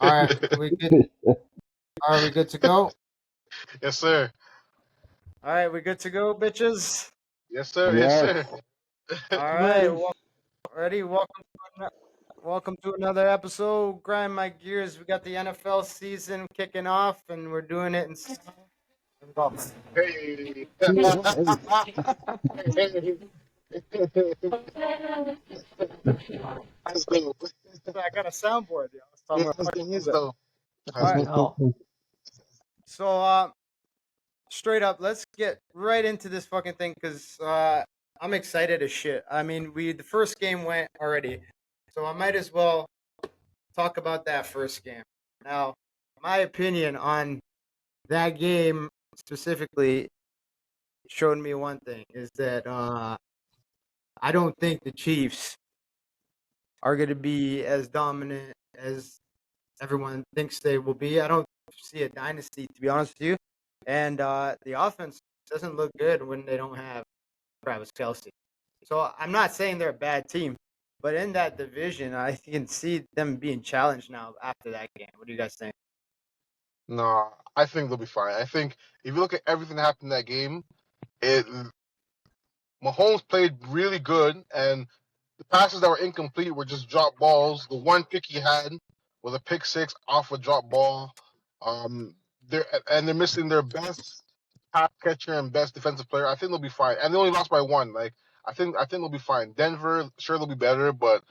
All right, we good. Are we good to go? Yes, sir. All right, we good to go, bitches. Yes, sir. Yes, Yes. sir. All right, Ready. ready? Welcome to another episode. Grind my gears. We got the NFL season kicking off, and we're doing it in. Golf. Hey. Hey, Hey. Let's go. I got a soundboard. Yo. So I'm Yeah, gonna let's go. fucking use Let's it. go. All Let's right. Let's go. go. So, straight up, let's get right into this fucking thing because I'm excited as shit. I mean, the first game went already, so I might as well talk about that first game. Now, my opinion on that game specifically showed me one thing is that I don't think the Chiefs are going to be as dominant as everyone thinks they will be. I don't see a dynasty, to be honest with you. And the offense doesn't look good when they don't have Travis Kelsey. So I'm not saying they're a bad team, but in that division, I can see them being challenged now after that game. What do you guys think? No, I think they'll be fine. I think if you look at everything that happened in that game, it Mahomes played really good, and the passes that were incomplete were just drop balls. The one pick he had was a pick six off a drop ball. They're missing their best pass catcher and best defensive player. I think they'll be fine, and they only lost by one. Like I think they'll be fine. Denver, sure they'll be better, but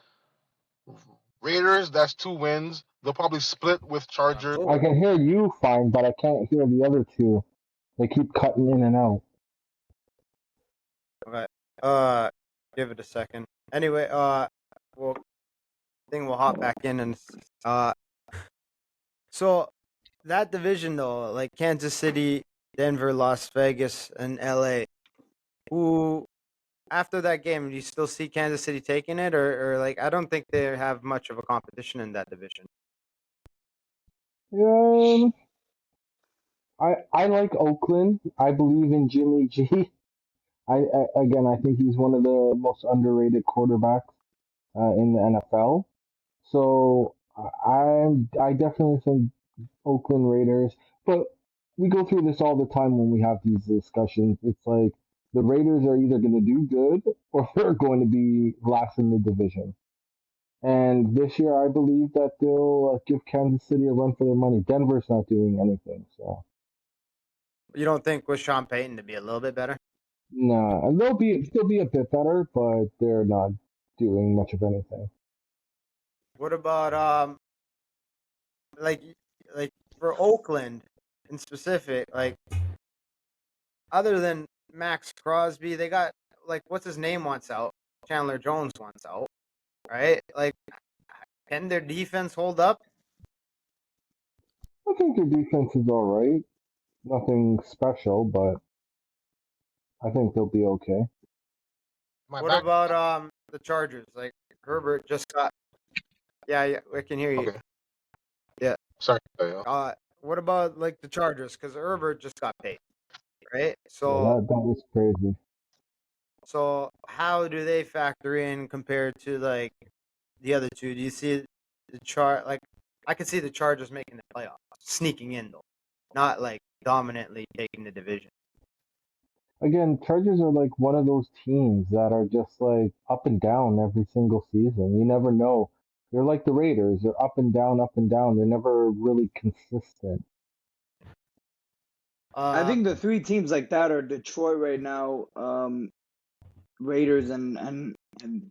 Raiders, that's 2 wins. They'll probably split with Chargers. I can hear you fine, but I can't hear the other two. They keep cutting in and out. Okay. Give it a second. Anyway, we'll we'll hop back in and so that division though, like Kansas City, Denver, Las Vegas, and LA. Who after that game, do you still see Kansas City taking it, or like I don't think they have much of a competition in that division. Um, I like Oakland. I believe in Jimmy G. I think he's one of the most underrated quarterbacks in the NFL. So I definitely think Oakland Raiders. But we go through this all the time when we have these discussions. It's like the Raiders are either going to do good or they're going to be last in the division. And this year, I believe that they'll give Kansas City a run for their money. Denver's not doing anything, so You don't think with Sean Payton to be a little bit better? no. And they'll be a bit better, but they're not doing much of anything. What about like like for Oakland in specific, like other than Max Crosby, they got like what's his name wants out, Chandler Jones wants out, right? Like, can their defense hold up? I think their defense is all right. Nothing special, but I think they'll be okay. My What back. about the Chargers? Like Herbert just got. Yeah, I can hear you. Okay. Yeah. Sorry. What about like the Chargers? Because Herbert just got paid, right? Yeah, So that was crazy. So how do they factor in compared to like the other two? Do you see the chart? Like I could see the Chargers making the playoffs, sneaking in though, not like dominantly taking the division. Again, Chargers are like one of those teams that are just like up and down every single season. You never know. They're like the Raiders. They're up and down, up and down. They're never really consistent. I think the three teams like that are Detroit right now, Raiders and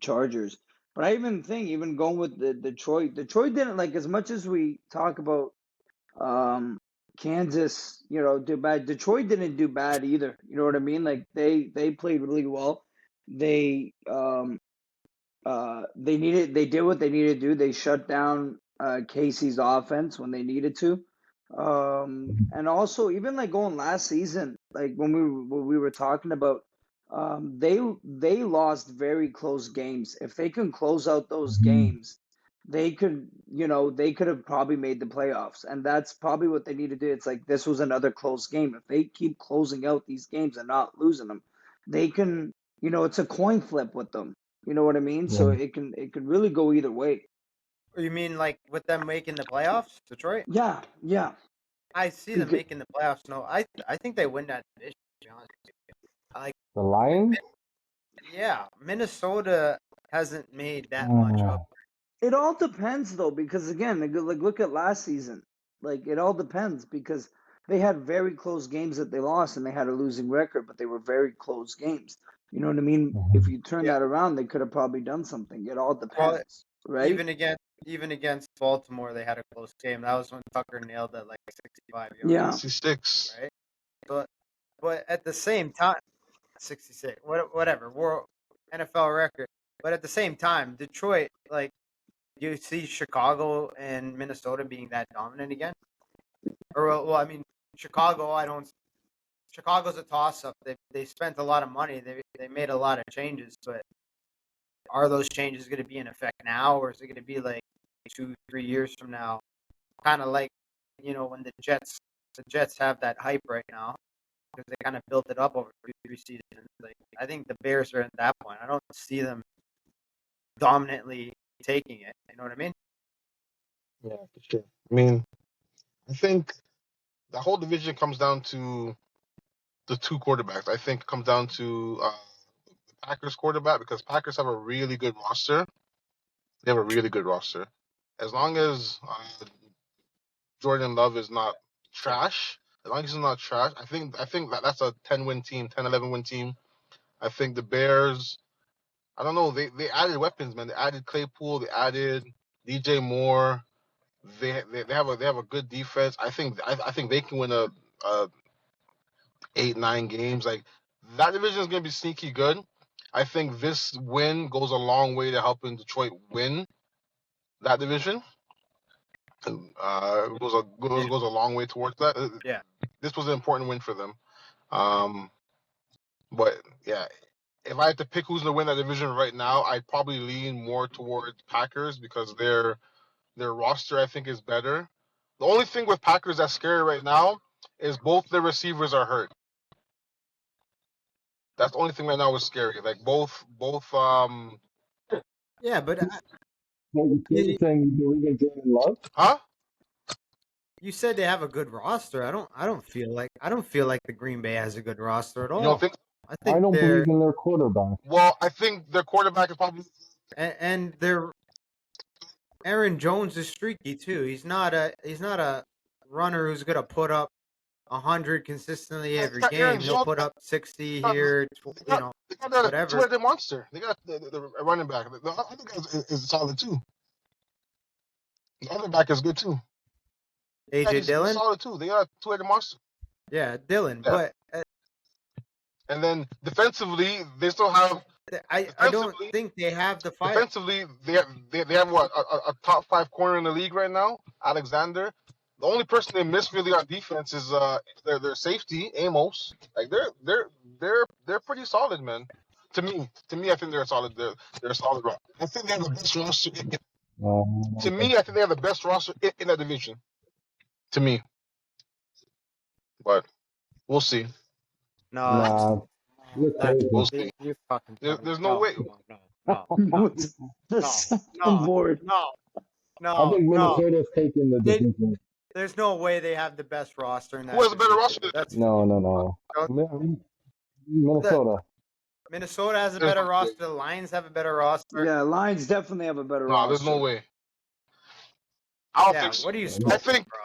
Chargers. But I even think even going with the Detroit didn't like as much as we talk about Kansas, do bad. Detroit didn't do bad either. You know what I mean? Like they played really well. They they did what they needed to do. They shut down Casey's offense when they needed to. And also even like going last season, like when we were talking about they lost very close games. If they can close out those games, they could have probably made the playoffs. And that's probably what they need to do. It's like this was another close game. If they keep closing out these games and not losing them, they can, it's a coin flip with them. You know what I mean? So Yeah. it can really go either way. You mean like with them making the playoffs, Detroit? Yeah, yeah. I see them Becau- making the playoffs. No, I think they win that division. To be honest with you. Like, The Lions? yeah, Minnesota hasn't made that much up. It all depends though, because again, like look at last season. Like it all depends because they had very close games that they lost and they had a losing record, but they were very close games. You know what I mean? If you turn Yeah. that around, they could have probably done something. It all depends, right? Even against Baltimore, they had a close game. That was when Tucker nailed it like 65 yards. Yeah. 66. Right. But at the same time, 66. Whatever. World NFL record. But at the same time, Detroit, like, do you see Chicago and Minnesota being that dominant again? Or well, I mean, Chicago. Chicago's a toss-up. They spent a lot of money. They made a lot of changes, but are those changes going to be in effect now, or is it going to be like 2-3 years from now? Kind of like, when the Jets have that hype right now because they kind of built it up over 2-3 seasons. Like, I think the Bears are at that point. I don't see them dominantly taking it. You know what I mean? Yeah, for sure. I mean, I think the whole division comes down to the two quarterbacks. I think it comes down to the Packers quarterback because Packers have a really good roster. They have a really good roster. As long as Jordan Love is not trash, as long as he's not trash, I think that's a 10-win team, 10-11-win team. I think the Bears, I don't know, they added weapons, man. They added Claypool, they added DJ Moore. They have a good defense. I think they can win a 8-9 games. Like that division is gonna be sneaky good. I think this win goes a long way to helping Detroit win that division. Goes a long way towards that. Yeah. This was an important win for them. But yeah, if I had to pick who's gonna win that division right now, I'd probably lean more towards Packers because their roster I think is better. The only thing with Packers that's scary right now is both their receivers are hurt. That's the only thing right now is scary. Like both Yeah, but You're saying you believe in Jordan Love? huh? you said they have a good roster. I don't feel like the Green Bay has a good roster at all. You don't think? I think I don't they're believe in their quarterback. Well, I think their quarterback is probably and they're Aaron Jones is streaky too. He's not a runner who's gonna put up 100 consistently every got Aaron game. He'll Jones. put up 60 got- here. They got a whatever. two-headed monster. They got the running back. The other guy is solid too. The other back is good too. AJ He's Dillon. solid too. They got a two-headed monster. Yeah, Dillon. Yeah. But And then defensively, they still have. I don't Defensively- think they have the fight. Defensively, they have what a top 5 corner in the league right now, Alexander. The only person they miss really on defense is their safety, Amos. Like they're pretty solid, man. To me, I think they're solid. They're a solid roster. I think they have the best roster. To me, I think they have the best roster in that division. To me, but we'll see. No, Nah, you're crazy. We'll see. you fucking. There's no way. I'm bored. No. I think Minnesota's taking the They- division. There's no way they have the best roster in that. Who has a better division. roster? That's No. Minnesota. Minnesota has a There's better no roster. The Lions have a better roster. Yeah, Lions definitely have a better No, roster. there's no way. I don't Yeah, think so. what are you? I think bro?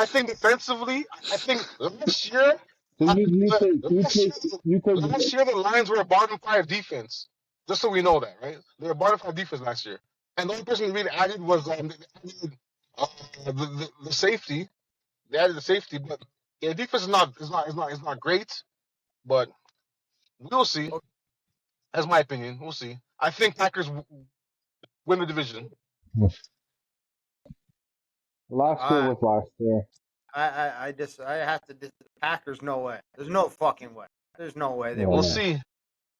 I think defensively, I think last year, So you last take year the Lions were a bottom 5 defense. Just so we know that, right? They were a bottom 5 defense last year, and the only person they really added was the safety. They added the safety, but yeah, defense is not great. But we'll see. That's my opinion. We'll see. I think Packers win the division. last year was last year. I have to. The Packers, no way. There's no fucking way. There's no way they Yeah. will. We'll see.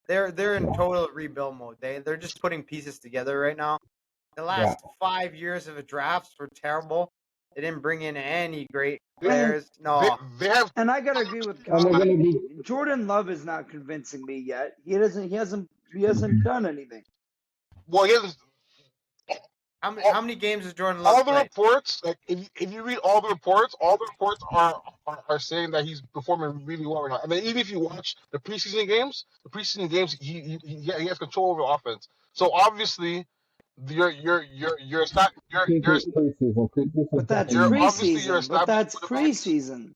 They're in total rebuild mode. They're just putting pieces together right now. The last 5 years of the drafts were terrible. They didn't bring in any great players. No. They have. And I gotta agree with And they're Cal. gonna be Jordan Love is not convincing me yet. He hasn't done anything. Well, he hasn't. How many games has Jordan All Love the played? reports, like if you read all the reports are saying that he's performing really well right now. And then even if you watch the preseason games, he has control over the offense. So obviously, you're not Preseason, But preseason's that's different you're now. obviously you're preseason. But established that's quarterbacks. preseason.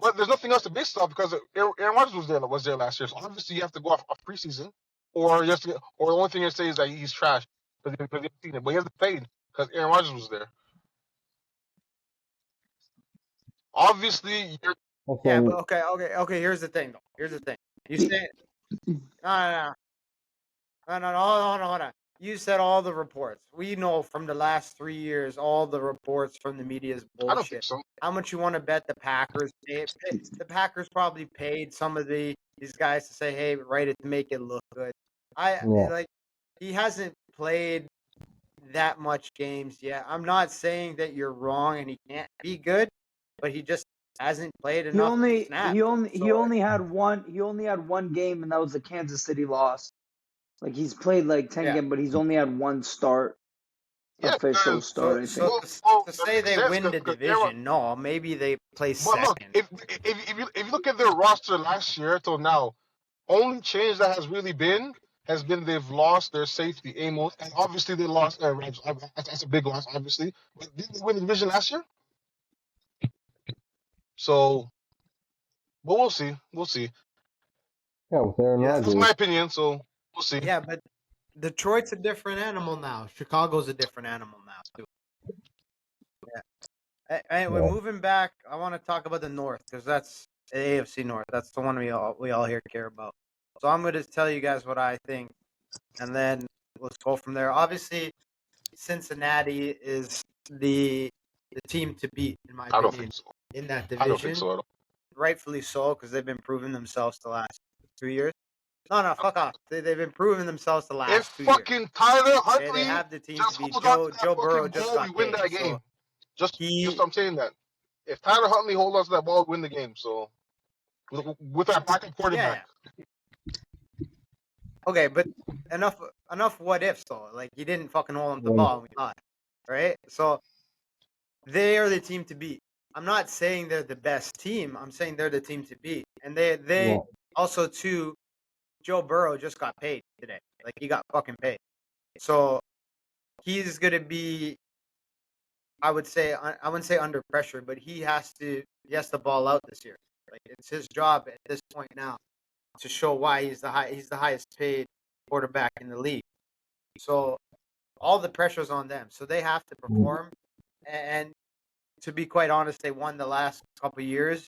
But there's nothing else to base it off because Aaron Rodgers was there last year. So obviously you have to go off preseason, or or the only thing you say is that he's trash because you haven't seen it. But he hasn't played because Aaron Rodgers was there. Obviously, you're Yeah, Also, but okay. Here's the thing, though. Here's the thing. You He- say no. Hold on. You said all the reports. We know from the last 3 years, all the reports from the media is I don't think bullshit. so. How much you want to bet the Packers? The Packers probably paid some of these guys to say, "Hey, write it to make it look good." yeah. Like he hasn't played that much games yet. I'm not saying that you're wrong and he can't be good, but he just hasn't played He enough only snaps. he only he So only had one game, and that was the Kansas City loss. Like he's played like 10 yeah. games, but he's only had one start, Yeah, official because start, I think. To that say makes they sense win the because Aaron. division, no, maybe they play But look, second. if you look at their roster last year till now, only change that has been they've lost their safety Amos, and obviously they lost Rams. That's a big loss, obviously. But didn't they win the division last year? So, but we'll see. We'll see. Yeah, with Aaron Yeah. That's Rodgers. my opinion. So we'll see. Yeah, but Detroit's a different animal now. Chicago's a different animal now too. Yeah. Anyway, Yeah. moving back, I want to talk about the North because that's the AFC North. That's the one we all here care about. So I'm going to tell you guys what I think, and then let's go from there. Obviously, Cincinnati is the team to beat, in my I don't opinion, think so. in that I don't think division. so at all. Rightfully so, because they've been proving themselves the last 2 years. No, fuck off. They've been proving themselves the If last 2 years. fucking Tyler Okay, Huntley they have the team just to beat. holds on to that Joe Burrow fucking just ball, we got win paid. that So game. Just he I'm saying that. If Tyler Huntley holds on to that ball, we win the game. So with our backup yeah, quarterback. yeah. Okay, but enough what ifs though. Like he didn't fucking hold on to the ball and we got it, right? So they are the team to beat. I'm not saying they're the best team. I'm saying they're the team to beat. And they Yeah. also too, Joe Burrow just got paid today. Like he got fucking paid. So he's gonna be, I would say, I wouldn't say under pressure, but he has to ball out this year. Like it's his job at this point now to show why he's the highest paid quarterback in the league. So all the pressure's on them. So they have to perform. And to be quite honest, they won the last couple of years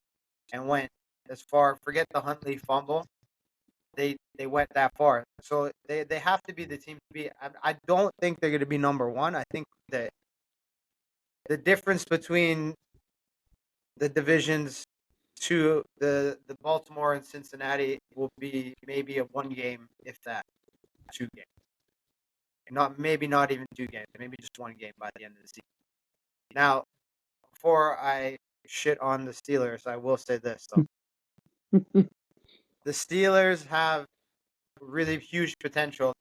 and went as far. Forget the Huntley fumble. They went that far. So they have to be the team to be. I don't think they're going to be number one. I think that the difference between the divisions to the Baltimore and Cincinnati will be maybe a 1 game, if that, 2 game. Not even 2 games, maybe just 1 game by the end of the season. Now, before I shit on the Steelers, I will say this though. The Steelers have really huge potential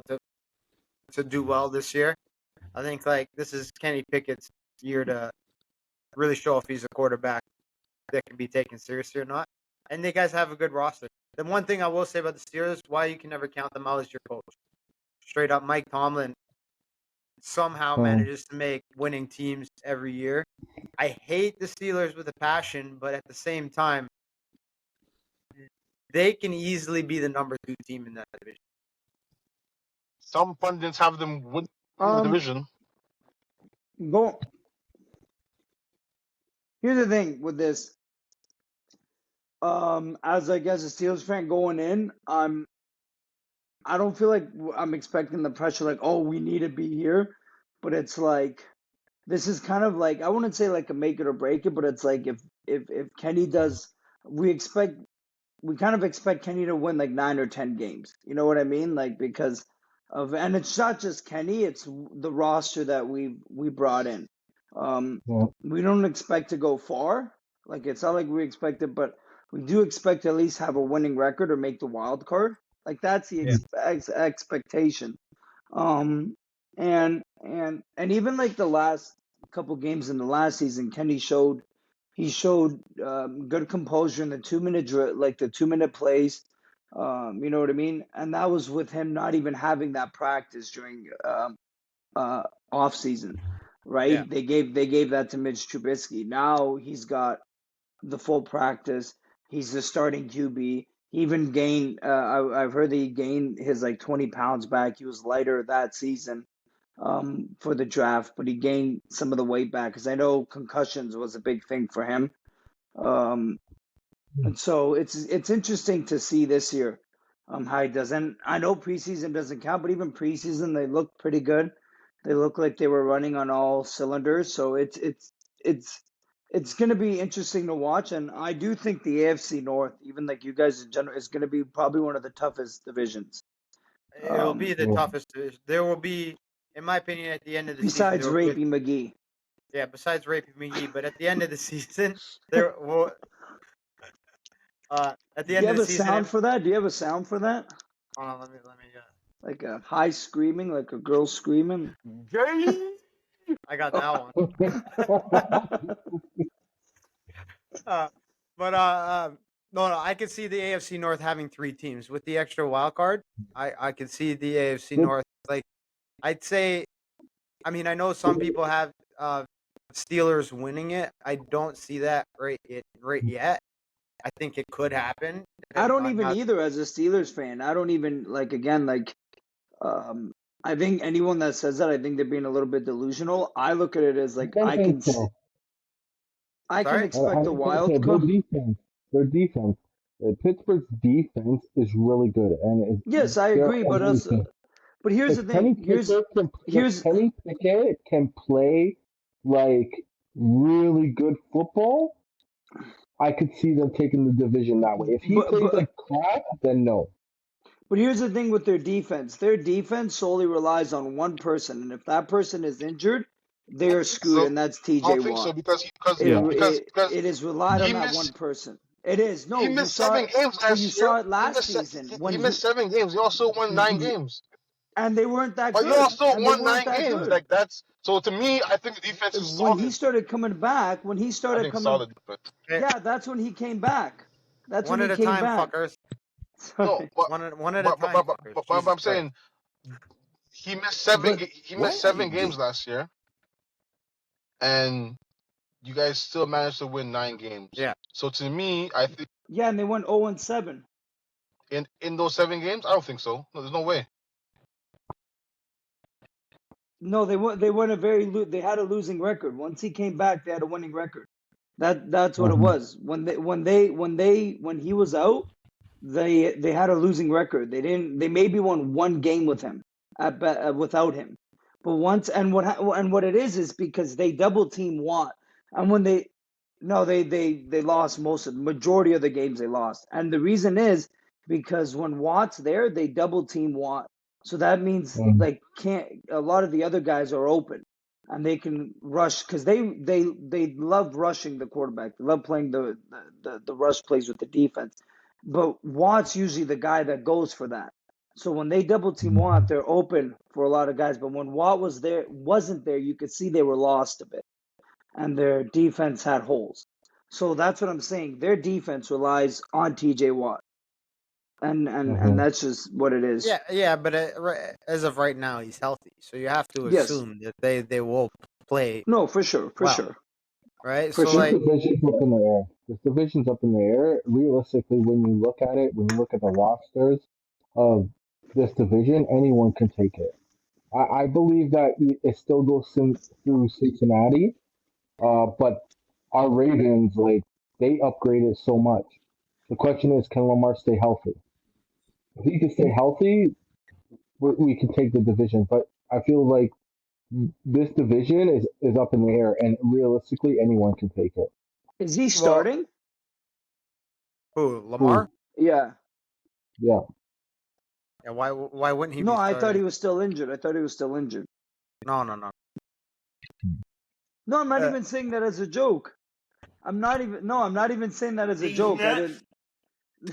to do well this year. I think like this is Kenny Pickett's year to really show if he's a quarterback that can be taken seriously or not. And they guys have a good roster. The one thing I will say about the Steelers, why you can never count them out, is your coach. Straight up, Mike Tomlin somehow manages to make winning teams every year. I hate the Steelers with a passion, but at the same time, they can easily be the number 2 team in that division. Some pundits have them win the division. Here's the thing with this. As I guess a Steelers fan going in, I don't feel like I'm expecting the pressure like, oh, we need to be here. But it's like, this is kind of like, I wouldn't say like a make it or break it, but it's like if Kenny does, we kind of expect Kenny to win like 9 or 10 games. You know what I mean? Like because of, and it's not just Kenny, it's the roster that we brought in. We don't expect to go far. Like it's not like we expect it, but we do expect to at least have a winning record or make the wild card. Like that's the expectation. And And even like the last couple games in the last season, Kenny showed good composure in the 2 minute like the 2 minute plays. You know what I mean? And that was with him not even having that practice during off season, right? Yeah. They gave that to Mitch Trubisky. Now he's got the full practice. He's the starting QB. He even gained. I've heard that he gained his like 20 pounds back. He was lighter that season for the draft, but he gained some of the weight back because I know concussions was a big thing for him. Um, and so it's interesting to see this year how he does. And I know preseason doesn't count, but even preseason they look pretty good. They look like they were running on all cylinders. So it's going to be interesting to watch. And I do think the AFC North, even like you guys in general, is going to be probably one of the toughest divisions. It'll be the Yeah. toughest division. There will be, in my opinion, at the end of the Besides season. Rapey McGee. Yeah, besides Rapey McGee, but at the end of the season, there will. At the Do end you of have the a season, sound for that? Do you have a sound for that? hold on, let me. Like a high screaming, like a girl screaming. I got that one. No, I could see the AFC North having 3 teams with the extra wild card. I could see the AFC North, like, I'd say. I mean, I know some people have Steelers winning it. I don't see that right yet. I think it could happen. I don't depending even on either as a Steelers fan. I don't even like again like I think anyone that says that I think they're being a little bit delusional. I look at it as like I I think can so. I can Sorry? expect I a think wild so. card. Their defense. Pittsburgh's defense is really good, and Yes, I they're agree, but also everything. but here's the If Kenny thing. Here's Pickett can, if here's Kenny Pickett can play like really good football, I could see them taking the division that way. If he but plays but like crap, then no. but here's the thing with their defense. Their defense solely relies on one person, and if that person is injured, I they're don't think screwed, so. and that's I TJ don't think so Watt. because Yeah. It is relied on he that one missed person. It is. he No, you missed saw 7 it. games But you last year. saw it last season He when missed 7 games. He also won 9 games. and they weren't that But he good. also And they won weren't 9 that games. good. Like that's so to me. I think the defense is When he solid. started coming back, I think solid defense. yeah, that's when he came back. That's one when at he a came time, back. fuckers. No, but One at a but but time, but, fuckers. but, but, Jesus I'm Christ. saying he missed 7. But He missed 7 games last year, and you guys still managed to win 9 games. Yeah. So to me, I think yeah, and they went 0-7. in those 7 games, I don't think so. No, there's no way. No, they went they had a losing record. Once he came back, they had a winning record. That's what it was. When he was out, they had a losing record. They maybe won one game with him without him. But once and what it is because they double team Watt. And when they lost most of the majority of the games they lost. And the reason is because when Watt's there, they double team Watt. So that means like a lot of the other guys are open and they can rush because they love rushing the quarterback. They love playing the rush plays with the defense. But Watt's usually the guy that goes for that. So when they double team Watt, they're open for a lot of guys. But when Watt wasn't there, you could see they were lost a bit, and their defense had holes. So that's what I'm saying. Their defense relies on TJ Watt, and that's just what it is. Yeah, but as of right now, he's healthy, so you have to Yes. assume that they will play. No, for sure, Well, sure. right? For So sure. like, This division's up in the air. This division's up in the air. Realistically, when you look at it, when you look at the rosters of this division, anyone can take it. I believe that it still goes through Cincinnati, but our Ravens, like, they upgraded so much. The question is, can Lamar stay healthy? If he can stay healthy, we can take the division. But I feel like this division is up in the air, and realistically, anyone can take it. Is he starting? who, Lamar? Yeah. Yeah. Yeah. Why wouldn't he? No, be I thought starting? he was still injured. No. No, I'm not even saying that as a joke. I'm not even saying that as a joke. I didn't.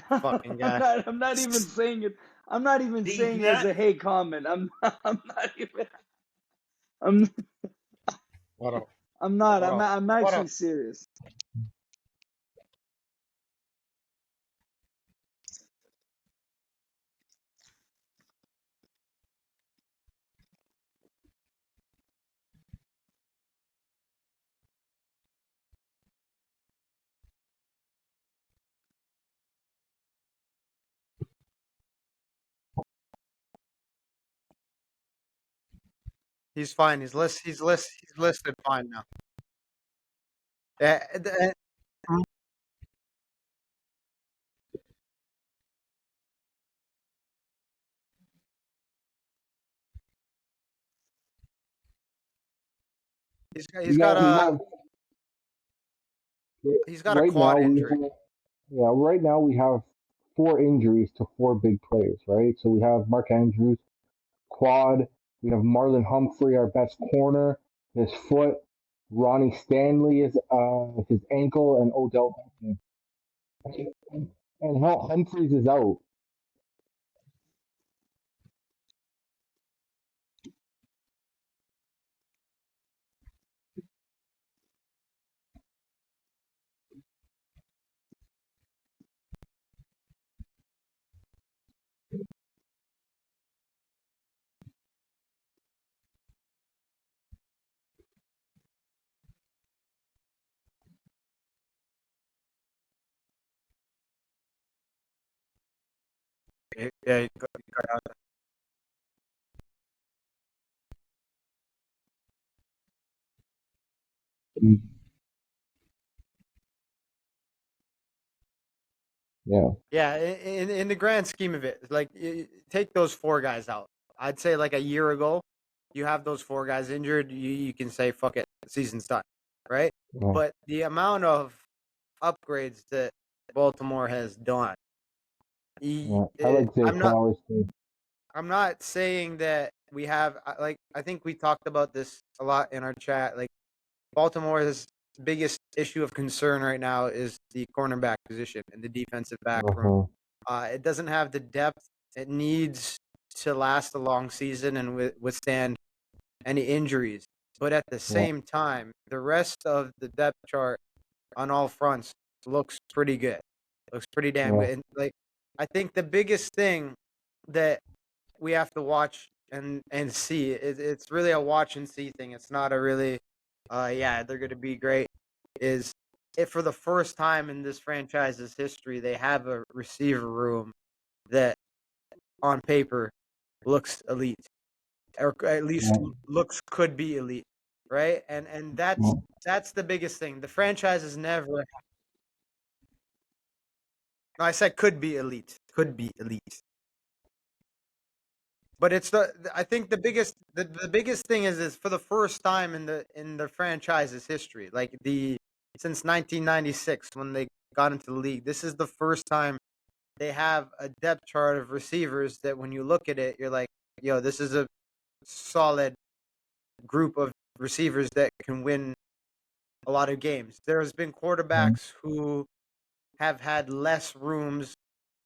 Fucking guy. I'm not even saying it. I'm not even saying it as a hey comment. I'm not even. I'm What a I'm not. what a I'm what actually a serious. he's fine. He's listed fine now. Yeah, he's Yeah, got we a have right quad now. injury. Right now we have 4 injuries to 4 big players. Right, so we have Mark Andrews quad. We have Marlon Humphrey, our best corner, his foot. Ronnie Stanley is his ankle, and Odell Beckham. And hell, Humphreys is out. Yeah, Yeah. yeah. In the grand scheme of it, like take those four guys out. I'd say like a year ago, you have those four guys injured, you can say fuck it, the season's done, right? Yeah. But the amount of upgrades that Baltimore has done, Yeah. I like Zay Flowers too. I'm not saying that we have like I think we talked about this a lot in our chat. Like Baltimore's biggest issue of concern right now is the cornerback position and the defensive back room. Uh-huh. It doesn't have the depth it needs to last a long season and withstand any injuries. But at the Yeah. same time, the rest of the depth chart on all fronts looks pretty good. Looks pretty damn Yeah. good. And like I think the biggest thing that we have to watch and see it's really a watch and see thing. It's not a really yeah, they're going to be great is if for the first time in this franchise's history they have a receiver room that on paper looks elite or at least Yeah. looks could be elite, right? And that's the biggest thing. The franchise has never no, I said could be elite. Could be elite. But it's I think the biggest thing is for the first time in the franchise's history, like the since 1996 when they got into the league, this is the first time they have a depth chart of receivers that when you look at it, you're like, yo, this is a solid group of receivers that can win a lot of games. There's been quarterbacks who have had less rooms,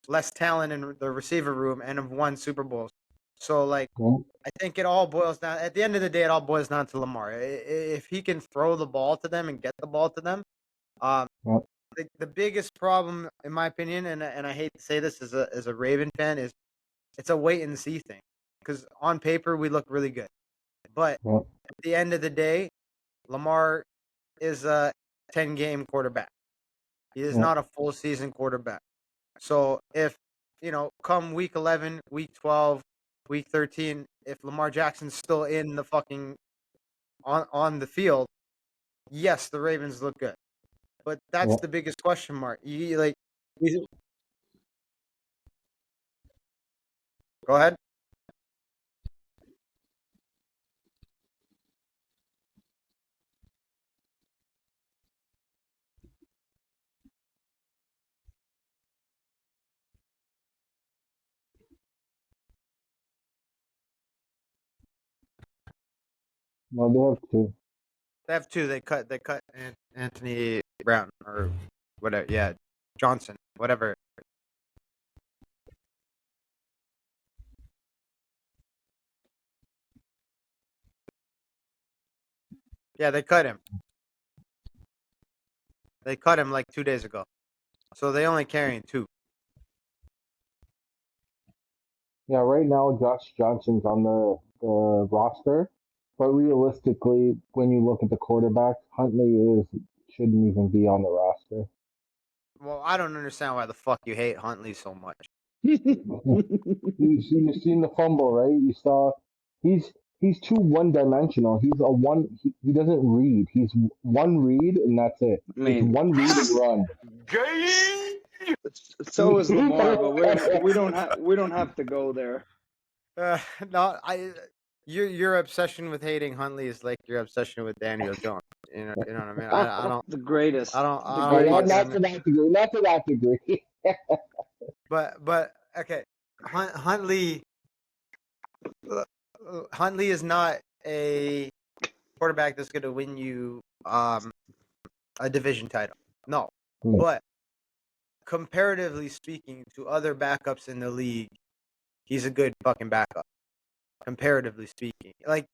less talent in the receiver room, and have won Super Bowls. So like, Yeah. I think it all boils down. At the end of the day, it all boils down to Lamar. If he can throw the ball to them and get the ball to them, um, Yeah. the biggest problem, in my opinion, and I hate to say this as a Raven fan, is it's a wait and see thing. Because on paper we look really good, but Yeah. at the end of the day, Lamar is a 10-game quarterback. He is Yeah. not a full season quarterback. So if come week 11, week 12, week 13, if Lamar Jackson's still in the fucking on the field, yes, the Ravens look good. But that's Yeah. the biggest question mark. You like we- go ahead. No, they have two. They have two. They cut Anthony Brown or whatever. Yeah, Johnson, whatever. Yeah, they cut him. They cut him like 2 days ago. So they only carrying 2. Yeah, right now Josh Johnson's on the roster, but realistically, when you look at the quarterbacks, Huntley shouldn't even be on the roster. Well, I don't understand why the fuck you hate Huntley so much. You seen the fumble, right? You saw he's too one dimensional. He's a one. He doesn't read. He's one read and that's it. I It's mean, one read and run. so is Lamar, but we don't have to go there. No, your obsession with hating Huntley is like your obsession with Daniel Jones. You know what I mean? I don't The greatest. I don't The I No, don't not, fucking not to that degree. Not to that degree. but okay, Huntley Huntley is not a quarterback that's going to win you a division title. No. No. But comparatively speaking to other backups in the league, he's a good fucking backup. Comparatively speaking. Like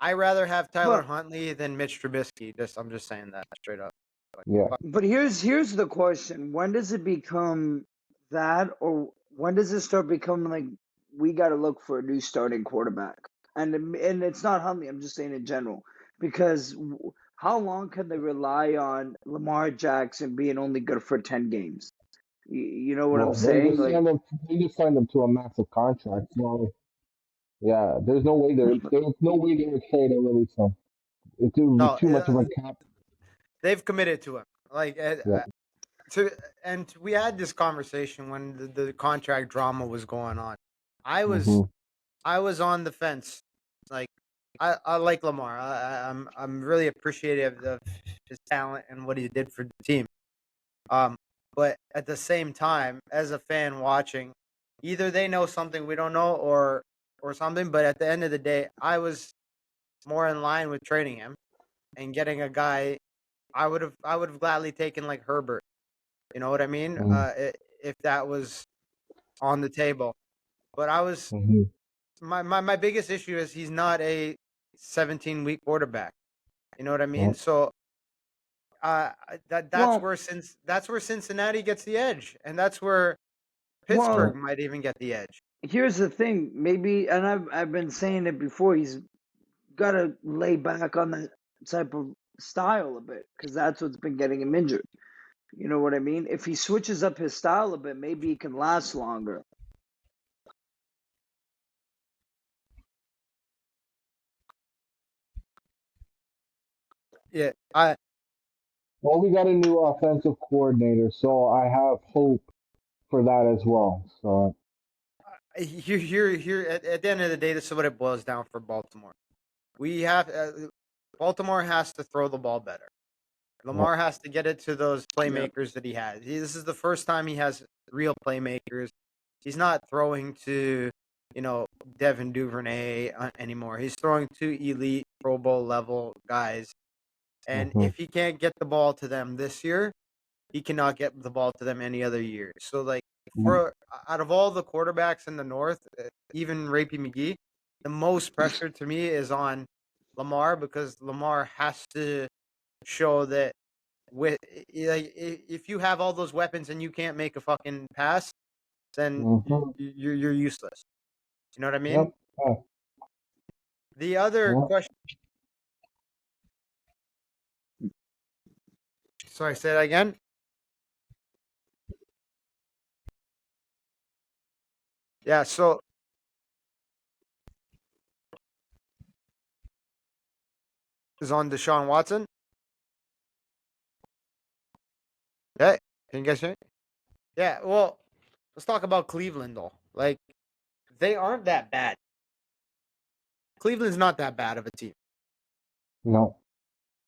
I rather have Tyler Huntley than Mitch Trubisky. I'm just saying that straight up. Like, Yeah. But here's the question: when does it become that, or when does it start becoming like we got to look for a new starting quarterback? And it's not Huntley. I'm just saying in general, because how long can they rely on Lamar Jackson being only good for 10 games? You know what I'm Well, saying? Like, they just signed him to a massive contract. So yeah, there's no way there's no way they would trade or release him. It's no, too much of a cap. they've committed to him. Like Yeah. and we had this conversation when the contract drama was going on. I was Mhm. I was on the fence. Like I like Lamar. I'm really appreciative of his talent and what he did for the team. But at the same time, as a fan watching, either they know something we don't know or something. But at the end of the day, I was more in line with trading him and getting a guy. I would have gladly taken like Herbert. You know what I mean? Mhm. If that was on the table. But I was Mhm. my biggest issue is he's not a 17-week quarterback. You know what I mean? Yeah. So that's well, where Cincinnati gets the edge, and that's where well, Pittsburgh might even get the edge. here's the thing. Maybe, and I've been saying it before. He's got to lay back on that type of style a bit because that's what's been getting him injured. You know what I mean? If he switches up his style a bit, maybe he can last longer. Yeah, Well, we got a new offensive coordinator, so I have hope for that as well. So here at the end of the day, this is what it boils down for Baltimore. We have Baltimore has to throw the ball better. Lamar has to get it to those playmakers that he has. This is the first time he has real playmakers. He's not throwing to, Devin Duvernay anymore. He's throwing to elite Pro Bowl level guys. And Mhm. if he can't get the ball to them this year, he cannot get the ball to them any other year. So, like, for out of all the quarterbacks in the North, even Rapey McGee, the most pressure to me is on Lamar because Lamar has to show that with like if you have all those weapons and you can't make a fucking pass, then Mhm. you're useless. You know what I mean? Yep. Yeah. The other Yeah. question. Sorry, say that again. Yeah. So is on Deshaun Watson. Okay. Can you guys hear me? Yeah. Well, let's talk about Cleveland though. Like they aren't that bad. Cleveland's not that bad of a team. No.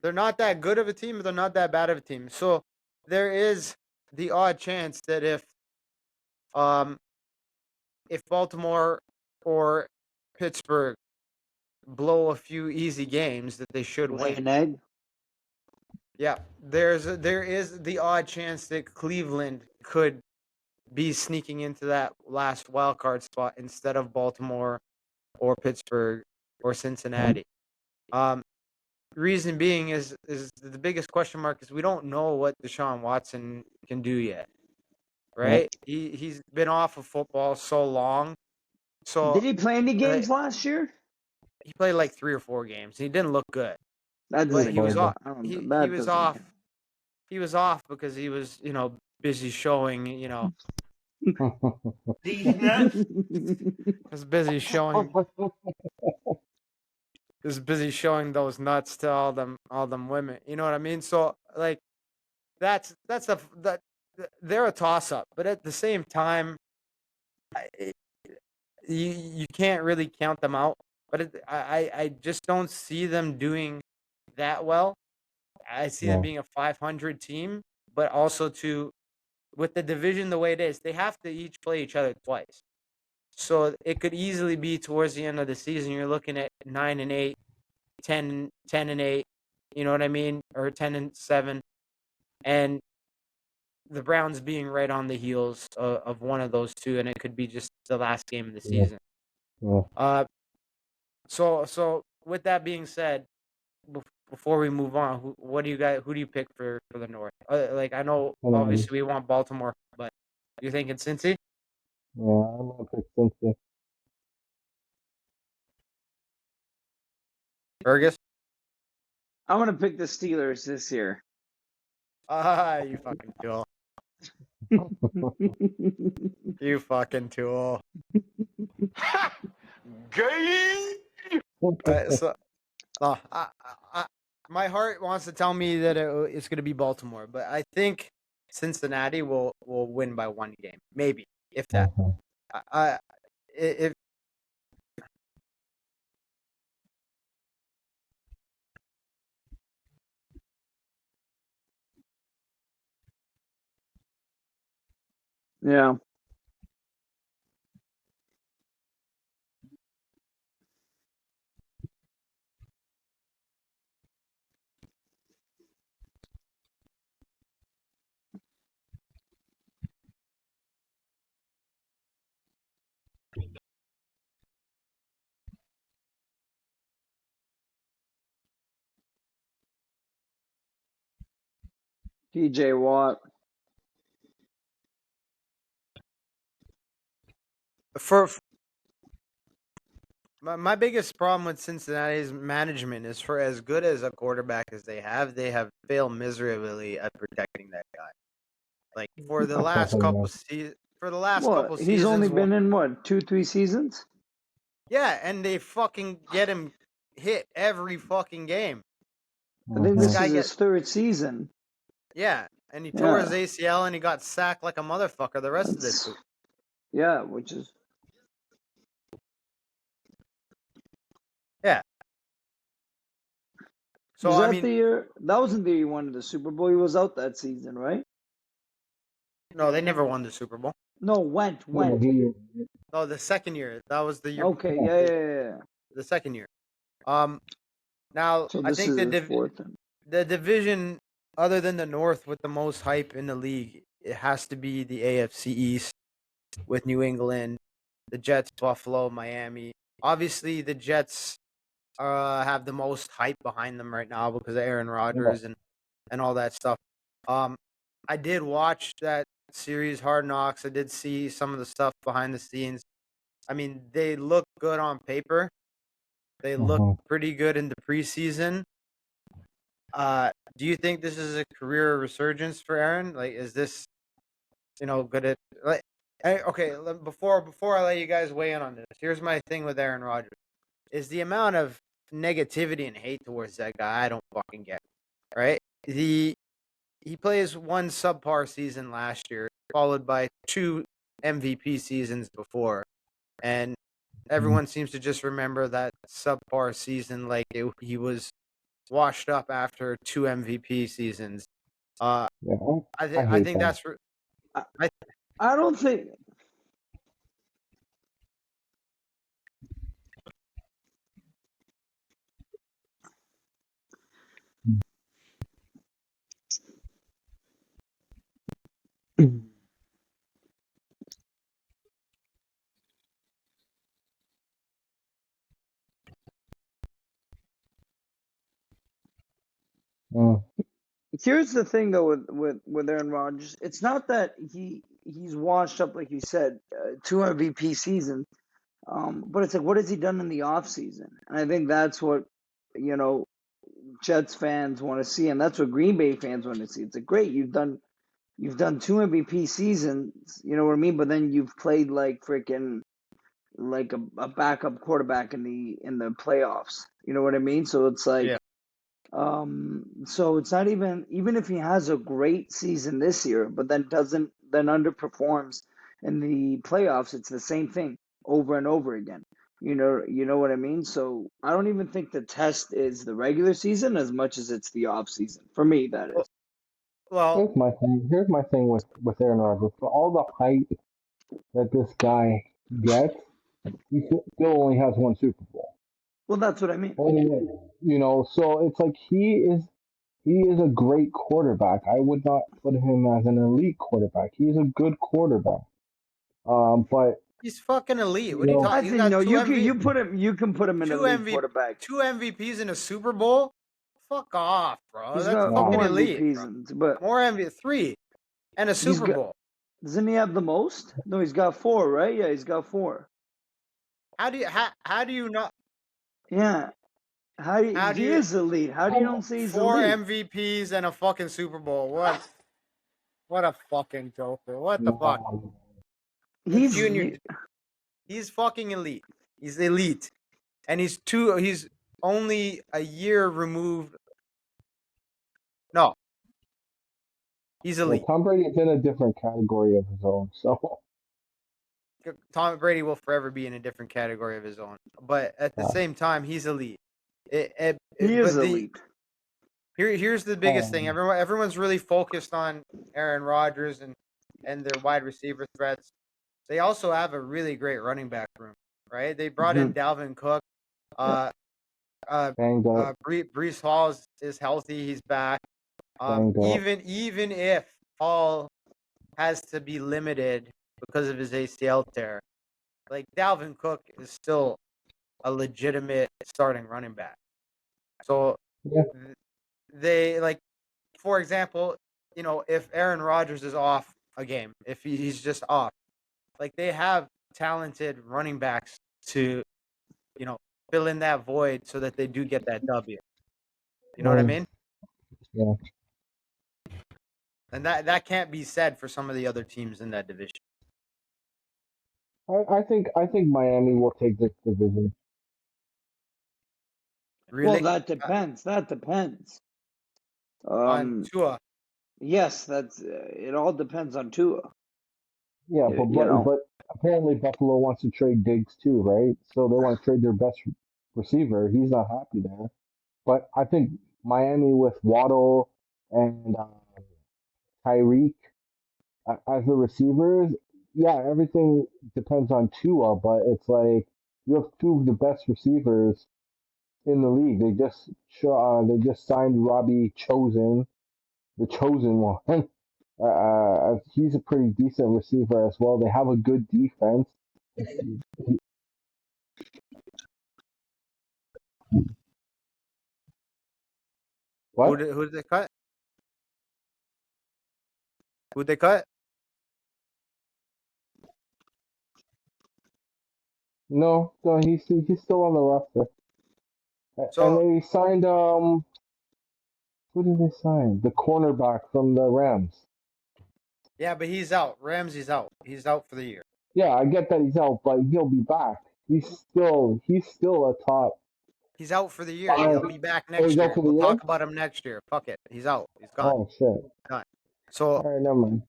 They're not that good of a team, but they're not that bad of a team. So there is the odd chance that um if Baltimore or Pittsburgh blow a few easy games that they should Lay win. an egg. Yeah, there is the odd chance that Cleveland could be sneaking into that last wild card spot instead of Baltimore or Pittsburgh or Cincinnati. Um, reason being is the biggest question mark is we don't know what Deshaun Watson can do yet, right? He's been off of football so long, so Did he play any games last year? he played like 3 or 4 games. He didn't look good, That but doesn't he was count. off. I don't know. He That was doesn't off. count. He was off because he was busy showing These nuts. was busy showing those nuts to all them women. You know what I mean? So like that's that they're a toss up, but at the same time, you can't really count them out. But I just don't see them doing that well. I see them being a 500 team, but also with the division the way it is, they have to each play each other twice. So it could easily be towards the end of the season, you're looking at 9-8, 10-8, you know what I mean? Or 10-7. And the Browns being right on the heels of one of those two, and it could be just the last game of the season. So with that being said, before we move on, who do you pick for the North? Like I know obviously we want Baltimore, but you thinking Cincy? Yeah, I'm gonna pick Cincy. Fergus? I'm gonna pick the Steelers this year. You fucking tool. You fucking tool. Gay. My heart wants to tell me that it's going to be Baltimore, but I think Cincinnati will win by 1 game, maybe, if that. If Yeah. TJ Watt. for my biggest problem with Cincinnati's management is for as good as a quarterback as they have failed miserably at protecting that guy. Like for the last couple What? He's seasons, only been in what 2-3 seasons? yeah, and they fucking get him hit every fucking game. I think This this guy is his gets 3rd season. yeah, and he tore his Yeah. ACL and he got sacked like a motherfucker the rest of the That's, two. yeah, which is Yeah. So was I that mean, the year? That wasn't the year he won the Super Bowl. He was out that season, right? no, they never won the Super Bowl. No, went. No, the second year. That was the year. Okay, yeah. The second year. Now So I this think is his 4th. the division other than the North with the most hype in the league, it has to be the AFC East with New England, the Jets, Buffalo, Miami. Obviously, the Jets have the most hype behind them right now because of Aaron Rodgers and all that stuff. I did watch that series, Hard Knocks. I did see some of the stuff behind the scenes. I mean, they look good on paper. They look pretty good in the preseason. Do you think this is a career resurgence for Aaron? Like, is this, good at like? Okay, before I let you guys weigh in on this, here's my thing with Aaron Rodgers: is the amount of negativity and hate towards that guy. I don't fucking get. Right? He plays one subpar season last year, followed by 2 MVP seasons before, and everyone seems to just remember that subpar season like he was washed up after 2 MVP seasons. I think that's. I don't think. Mm. Here's the thing though with Aaron Rodgers. It's not that he's washed up like you said, 2 MVP seasons. But it's like, what has he done in the off season? And I think that's what you know Jets fans want to see, and that's what Green Bay fans want to see. It's like, great, you've done 2 MVP seasons, you know what I mean? But then you've played like freaking like a backup quarterback in the playoffs. You know what I mean? So it's like, Yeah. so it's not even if he has a great season this year, but then underperforms in the playoffs, it's the same thing over and over again. You know what I mean? So I don't even think the test is the regular season as much as it's the off season. For me, that is. Well, Here's my thing. Here's my thing with Aaron Rodgers. For all the hype that this guy gets, he still only has one Super Bowl. Well, that's what I mean. Only, so it's like he is a great quarterback. I would not put him as an elite quarterback. He's a good quarterback. But he's fucking elite. you What are you know, I talking? think no, you can put him in a league quarterback. Two MVPs in a Super Bowl. Fuck off, bro. He's That's got Wow. fucking more elite. MVPs, but More MVP, 3, and a he's Super got. Bowl. Doesn't he have the most? No, he's got 4, right? Yeah, he's got 4. How do you not? Yeah. How do He you is elite. How do you don't say he's 4 elite? MVPs and a fucking Super Bowl? What a fucking joker. What the fuck? He's Junior, he's fucking elite. He's elite, and he's only a year removed. No, he's elite. Tom Brady's in a different category of his own. So Tom Brady will forever be in a different category of his own, but at the Yeah. same time, he's elite. he is elite. Here's the biggest thing. Everyone's really focused on Aaron Rodgers and their wide receiver threats. They also have a really great running back room, right? They brought in Dalvin Cook. banged up. Brees Hall is healthy. He's back. Banged up. Even if Hall has to be limited because of his ACL tear, like Dalvin Cook is still a legitimate starting running back. So Yeah. they, like, for example, if Aaron Rodgers is off a game, if he's just off, like, they have talented running backs to, fill in that void so that they do get that W. You know what I Right. mean? Yeah. And that can't be said for some of the other teams in that division. I think Miami will take this division. Really? Well, that depends. That depends. On Tua. Yes, that's it. All depends on Tua. Yeah, but apparently Buffalo wants to trade Diggs too, right? So they want to trade their best receiver. He's not happy there. But I think Miami with Waddle and Tyreek as the receivers, yeah, everything depends on Tua, but it's like you have 2 of the best receivers in the league. They just signed Robbie Chosen, the chosen one. He's a pretty decent receiver as well. They have a good defense. What? Who did they cut? Who'd they cut? No, he's still on the roster. So- And they signed who did they sign? The cornerback from the Rams. Yeah, but he's out. Ramsey's out. He's out for the year. Yeah, I get that he's out, but he'll be back. He's still a top. He's out for the year. He'll be back next he's out year. for the We'll year? talk about him next year. Fuck it. He's out. He's gone. Oh shit! So All right, never mind.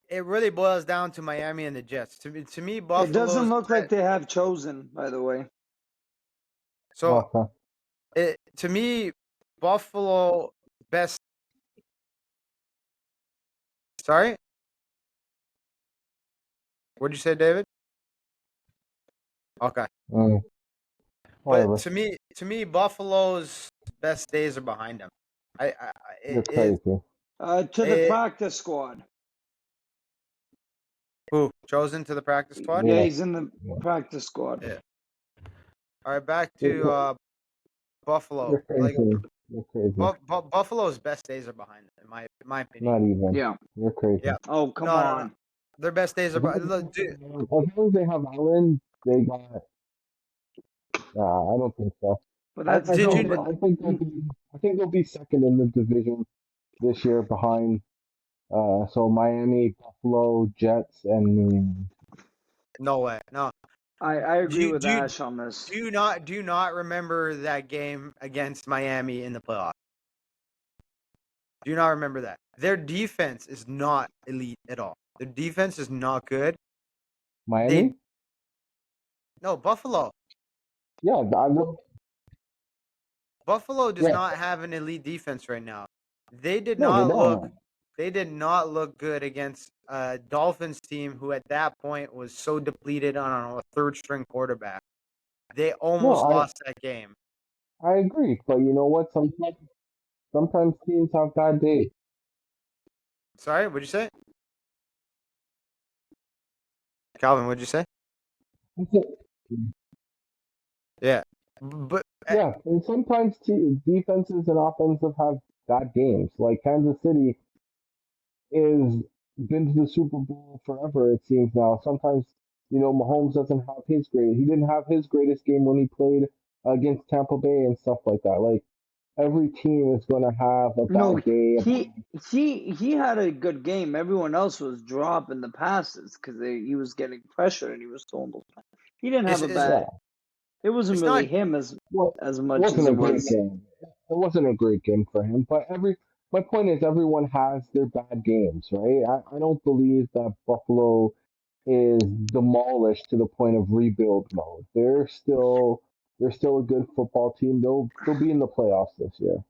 it really boils down to Miami and the Jets. To me, Buffalo. It doesn't look like they have Chosen, by the way. So Okay. to me, Buffalo best. Sorry. What'd you say, David? Okay. Whatever. But to me, Buffalo's best days are behind them. You're crazy. To the practice squad. Who chosen to the practice squad? Yeah, he's in the practice squad. Yeah. All right, back to Buffalo. You're Like, crazy. You're crazy. Buffalo's best days are behind them, in my opinion. Not even. Yeah. You're crazy. Yeah. Oh, come No, on. their best days are. As Look, dude, long as they have Allen, they got. I don't think so. But I that's Did think, you- but I think they'll be second in the division this year behind. So Miami, Buffalo, Jets, and New England. no way, no. I agree you- with do you- Ash on this. Do you not remember that game against Miami in the playoffs? Do you not remember that? Their defense is not elite at all. Their defense is not good. Miami? No, Buffalo. Yeah, I know. Buffalo does Yeah. not have an elite defense right now. They did No, not they look. don't. They did not look good against a Dolphins team who, at that point, was so depleted on a third-string quarterback. They almost lost that game. I agree, but you know what? Sometimes teams have bad days. Sorry, what'd you say, Calvin? What'd you say? Yeah, but Yeah, and sometimes defenses and offensive have bad games. Like Kansas City is been to the Super Bowl forever, it seems now. Sometimes, Mahomes doesn't have his great. He didn't have his greatest game when he played against Tampa Bay and stuff like that. Like every team is going to have a No, bad day. he had a good game. Everyone else was dropping the passes because he was getting pressure and he was throwing those passes. He didn't have a It's- bad. It wasn't it's really not- him as Well, much as wasn't it a great was. game. It wasn't a great game for him, but my point is everyone has their bad games, right? I don't believe that Buffalo is demolished to the point of rebuild mode. They're still a good football team. They'll be in the playoffs this year.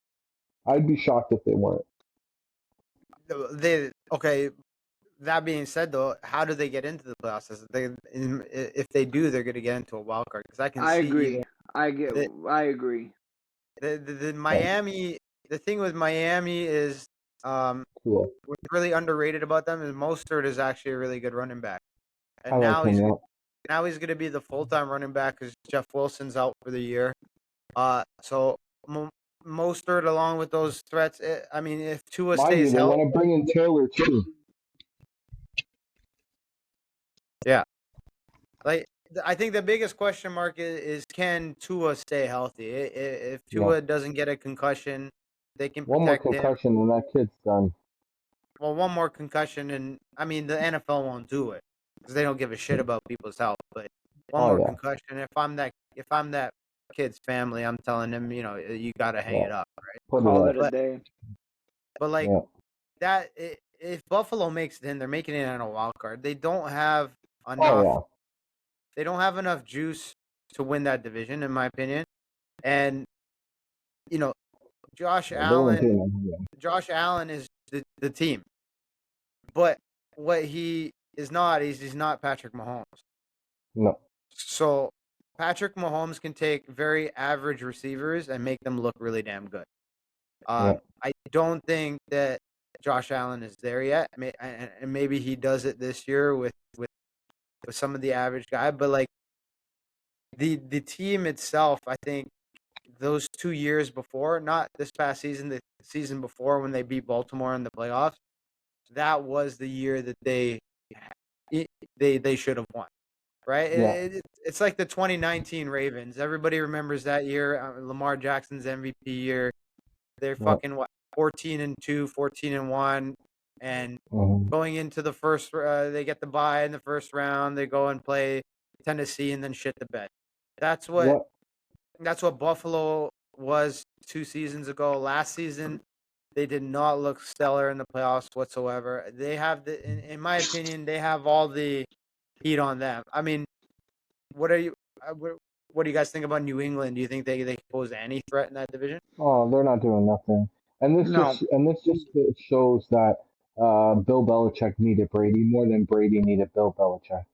I'd be shocked if they weren't. Okay. That being said, though, how do they get into the playoffs? If they do, they're going to get into a wild card because I can. I see agree. even I agree. the Miami. The thing with Miami is, Cool. what's really underrated about them is Mostert is actually a really good running back, and I now like him. now he's going to be the full-time running back because Jeff Wilson's out for the year. So Mostert, along with those threats, I mean, if Tua Mind you, stays they healthy, want to bring in Taylor too. like I think the biggest question mark is can Tua stay healthy? If Tua doesn't get a concussion, they can One more protect him. concussion and that kid's done. Well, one more concussion, and I mean the NFL won't do it because they don't give a shit about people's health. But one more concussion. If I'm that kid's family, I'm telling him, you gotta hang it up, right? Call it a day. But like that, if Buffalo makes it in, they're making it on a wild card. They don't have enough. They don't have enough juice to win that division, in my opinion. And Josh Allen is the team. But what he is not is he's not Patrick Mahomes. No. So Patrick Mahomes can take very average receivers and make them look really damn good. I don't think that Josh Allen is there yet. And maybe he does it this year with some of the average guy, but like the team itself, I think those 2 years before, not this past season, the season before when they beat Baltimore in the playoffs, that was the year that they should have won, right? Yeah. It's like the 2019 Ravens. Everybody remembers that year, Lamar Jackson's MVP year. They're fucking 14-2, 14-1. And going into the first, they get the bye in the first round. They go and play Tennessee and then shit the bed. That's what Buffalo was 2 seasons ago. Last season, they did not look stellar in the playoffs whatsoever. They have in my opinion, they have all the heat on them. I mean, what do you guys think about New England? Do you think they pose any threat in that division? Oh, they're not doing nothing. And this just shows that Bill Belichick needed Brady more than Brady needed Bill Belichick.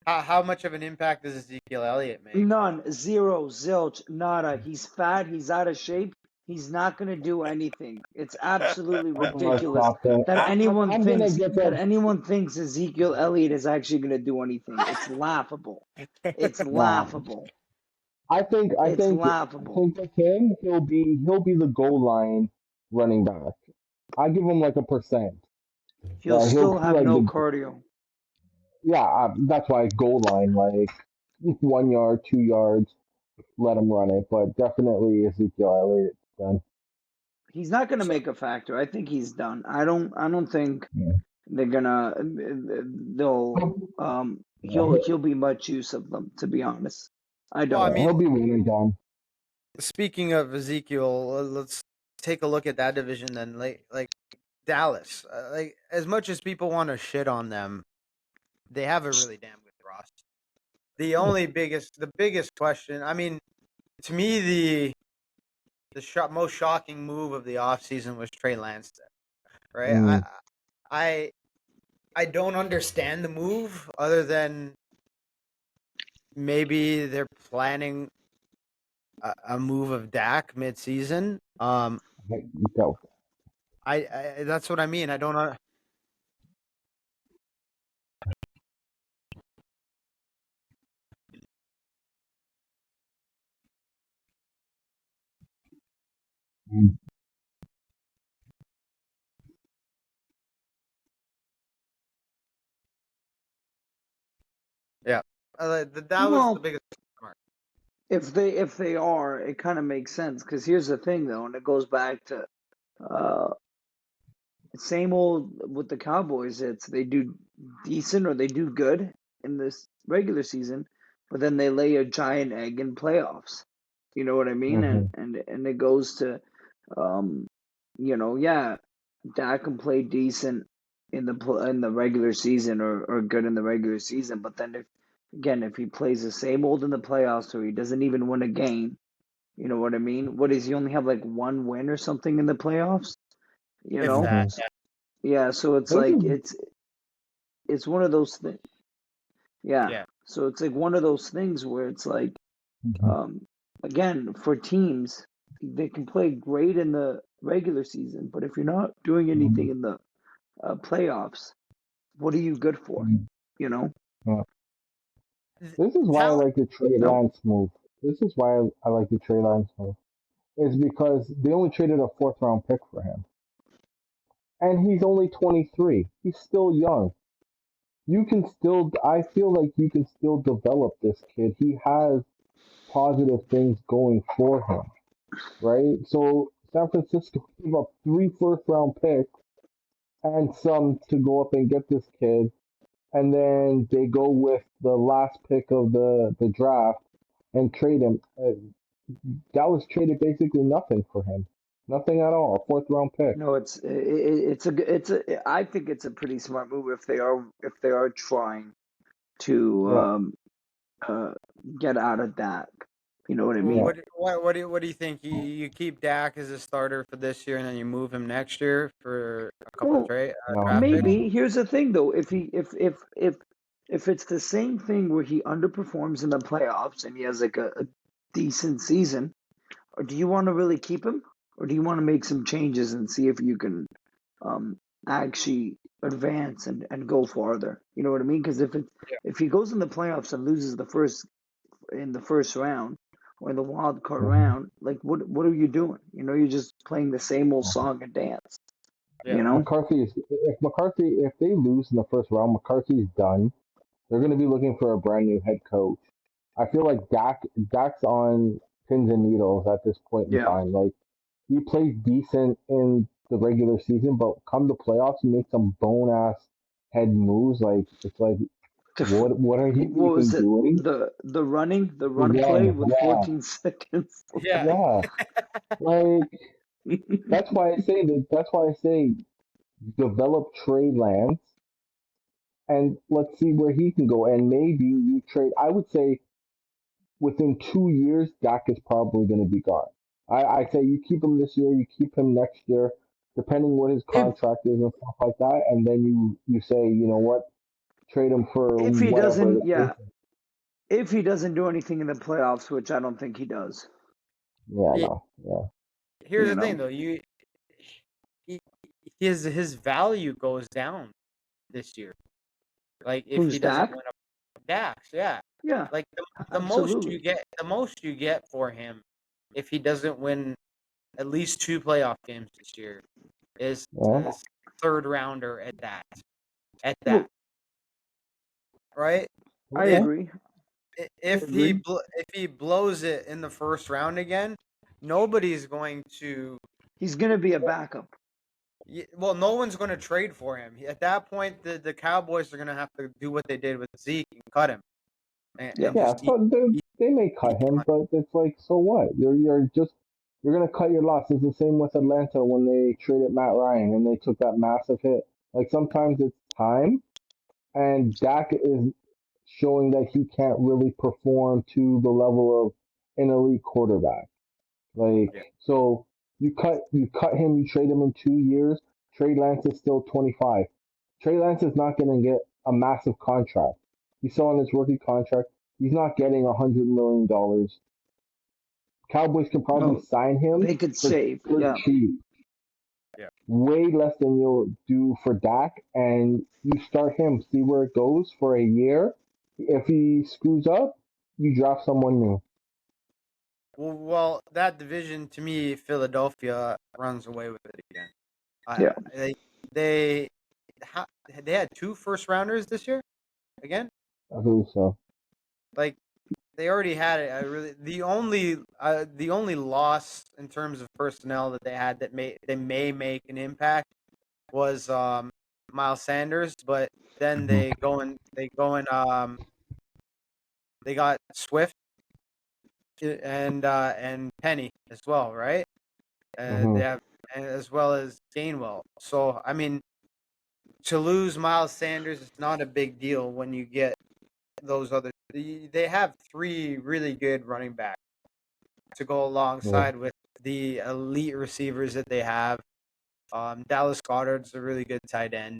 How much of an impact does Ezekiel Elliott make? None. Zero. Zilch. Nada. He's fat. He's out of shape. He's not going to do anything. It's absolutely ridiculous that anyone thinks Ezekiel Elliott is actually going to do anything. It's laughable. It's laughable. It's I laughable. think with him, he'll be the goal line running back. I give him like a percent. He'll He'll still be have like no the cardio. yeah. That's why goal line like 1 yard, 2 yards, let him run it. But definitely Ezekiel Elliott done. He's not going to So, make a factor. I think he's done. I don't think Yeah. they're gonna. They'll. He'll be much use of them. To be honest, I well, I don't. Yeah, he'll mean, be one and done. speaking of Ezekiel, let's take a look at that division then. Like Dallas, like as much as people want to shit on them, they have a really damn good roster. The biggest question. I mean, to me, most shocking move of the offseason was Trey Lance, right? Mm, I I don't understand the move other than maybe they're planning a move of Dak mid-season. go. I that's what I mean. I don't know. Mm, Yeah, that was the Well, biggest mark. if they are, it kind of makes sense. Because here's the thing, though, and it goes back to uh, same old with the Cowboys. It's they do decent or they do good in this regular season, but then they lay a giant egg in playoffs. You know what I mean? mm-hmm, And it goes to, um, yeah, Dak can play decent in the regular season or good in the regular season, but then if he plays the same old in the playoffs or he doesn't even win a game, you know what I mean? What is he only have like one win or something in the playoffs? You If know? that, mm-hmm. Yeah, so it's This like is it's one of those things. Yeah, yeah, so it's like one of those things where it's like, mhm, um, again, for teams, they can play great in the regular season, but if you're not doing anything mhm, in the playoffs, what are you good for? mhm. You know? Yeah. th- This is why I talent. like the Trey No. Lance move. This is why I like the Trey Lance move. Is because they only traded a fourth round pick for him. And he's only 23. He's still young. You can still, I feel like you can still develop this kid. He has positive things going for him, right? So San Francisco gave up 3 first round picks and some to go up and get this kid. And then they go with the last pick of the draft and trade him. Dallas traded basically nothing for him. Nothing at all. A fourth round pick. No, it's a I think it's a pretty smart move if they are trying to Yeah, uh get out of that. You know what I yeah. mean? What do you think? You keep Dak as a starter for this year, and then you move him next year for a couple of Well, trade No, draft picks. no. maybe. Here's the thing though, if it's the same thing where he underperforms in the playoffs and he has like a decent season, or do you want to really keep him? Or do you want to make some changes and see if you can um actually advance and go farther? You know what I mean? Because if he goes in the playoffs and loses the first round or in the wild card Mhm. round, like what are you doing? You know, you're just playing the same old song and dance. Yeah, You know? McCarthy is if they lose in the first round, McCarthy's done. They're going to be looking for a brand new head coach. I feel like Dak's on pins and needles at this point in Yeah. time. Like he plays decent in the regular season, but come the playoffs, he makes some bone ass head moves. Like it's like what are you What was even it? doing? The The run play run, with yeah, 14 seconds. yeah. yeah. Like that's why I say develop Trey Lance and let's see where he can go. And maybe you trade. I would say within 2 years, Dak is probably going to be gone. I say you keep him this year, you keep him next year, depending what his If contract is and stuff like that. And then you say, you know what, trade him for if he whatever doesn't, the yeah, if he doesn't do anything in the playoffs, which I don't think he does, yeah, yeah, no, yeah. here's you the thing know, though, he, his value goes down this year. Like if who's he doesn't Dak? win a Dax, yeah. Yeah, Like the absolutely. most you get for him, if he doesn't win at least 2 playoff games this year, is Yeah. a third rounder at that. At Well, that, right? I Okay. agree. If Agreed. if he blows it in the first round again, nobody's going to. He's gonna be a backup. Well, no one's going to trade for him. At that point, the Cowboys are going to have to do what they did with Zeke and cut him, and Yep. Yeah, just so they may cut eat him, money. but it's like, so what? You're gonna cut your loss. It's the same with Atlanta when they traded Matt Ryan and they took that massive hit. Like sometimes it's time, and Dak is showing that he can't really perform to the level of an elite quarterback. Like, Yeah. so you cut him, you trade him in 2 years. Trey Lance is still 25. Trey Lance is not going to get a massive contract. He's still on his rookie contract. He's not getting $100 million. Cowboys can probably No, sign him they could for save. for Yeah. cheap, Yeah. way less than you'll do for Dak, and you start him, see where it goes for a year. If he screws up, you draft someone new. Well, that division to me, Philadelphia runs away with it again. Yeah. They they had 2 first rounders this year again. I believe so. Like they already had it. The only loss in terms of personnel that they had that may make an impact was Miles Sanders, but then they got Swift and Penny as well, right? Mm-hmm. They have as well as Gainwell. So I mean, to lose Miles Sanders is not a big deal when you get those other. They have 3 really good running backs to go Yeah. alongside with the elite receivers that they have. Dallas Goddard's a really good tight end.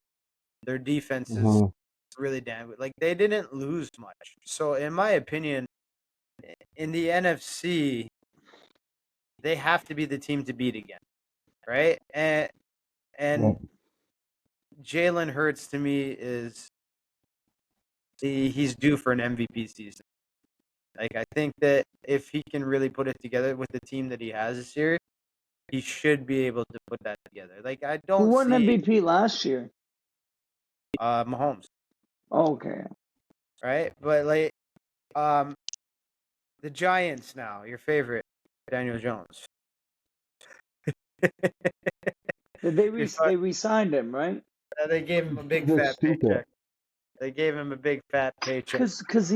Their defense is Mm-hmm. really damn good. Like they didn't lose much. So in my opinion, in the NFC, they have to be the team to beat again, right? Yeah. And Jalen Hurts to me is he's due for an MVP season. Like I think that if he can really put it together with the team that he has this year, he should be able to put that together. Like I Who don't won see MVP last year? Mahomes, Okay. right? But like the Giants now, your favorite, Daniel Jones. They You're sorry, they re-signed him, right? they gave him a big They're fat stupid. paycheck. They gave him a big fat paycheck. Cause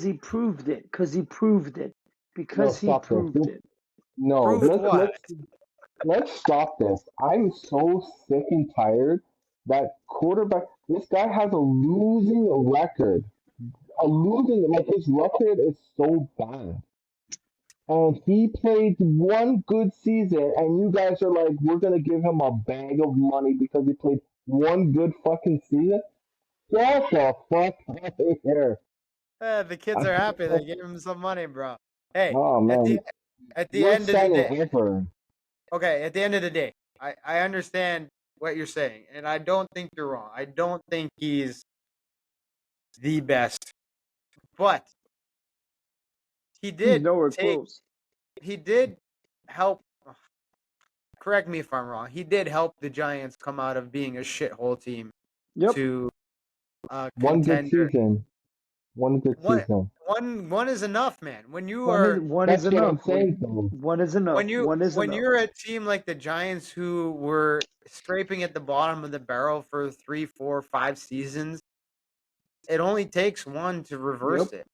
he proved it. Cause he proved it. No, Because he stop this. proved it. No, Proved what? let's stop this. I'm so sick and tired that quarterback. This guy has a losing record. Like his record is so bad. And he played one good season, and you guys are like, we're gonna give him a bag of money because he played one good fucking season. Get the fuck out of here! The kids are happy. They gave him some money, bro. Hey, Oh man, at the worst end of the signing day, ever. okay, at the end of the day, I understand what you're saying, and I don't think you're wrong. I don't think he's the best, but he He's did nowhere take. close. He did help. Correct me if I'm wrong. He did help the Giants come out of being a shithole team Yep. to a One good contender. season. One good One, season. one is enough, man. When you are One That's is what I'm enough. saying, though. One is enough. One is when enough. you're a team like the Giants who were scraping at the bottom of the barrel for 3, 4, 5 seasons, it only takes one to reverse Yep. it.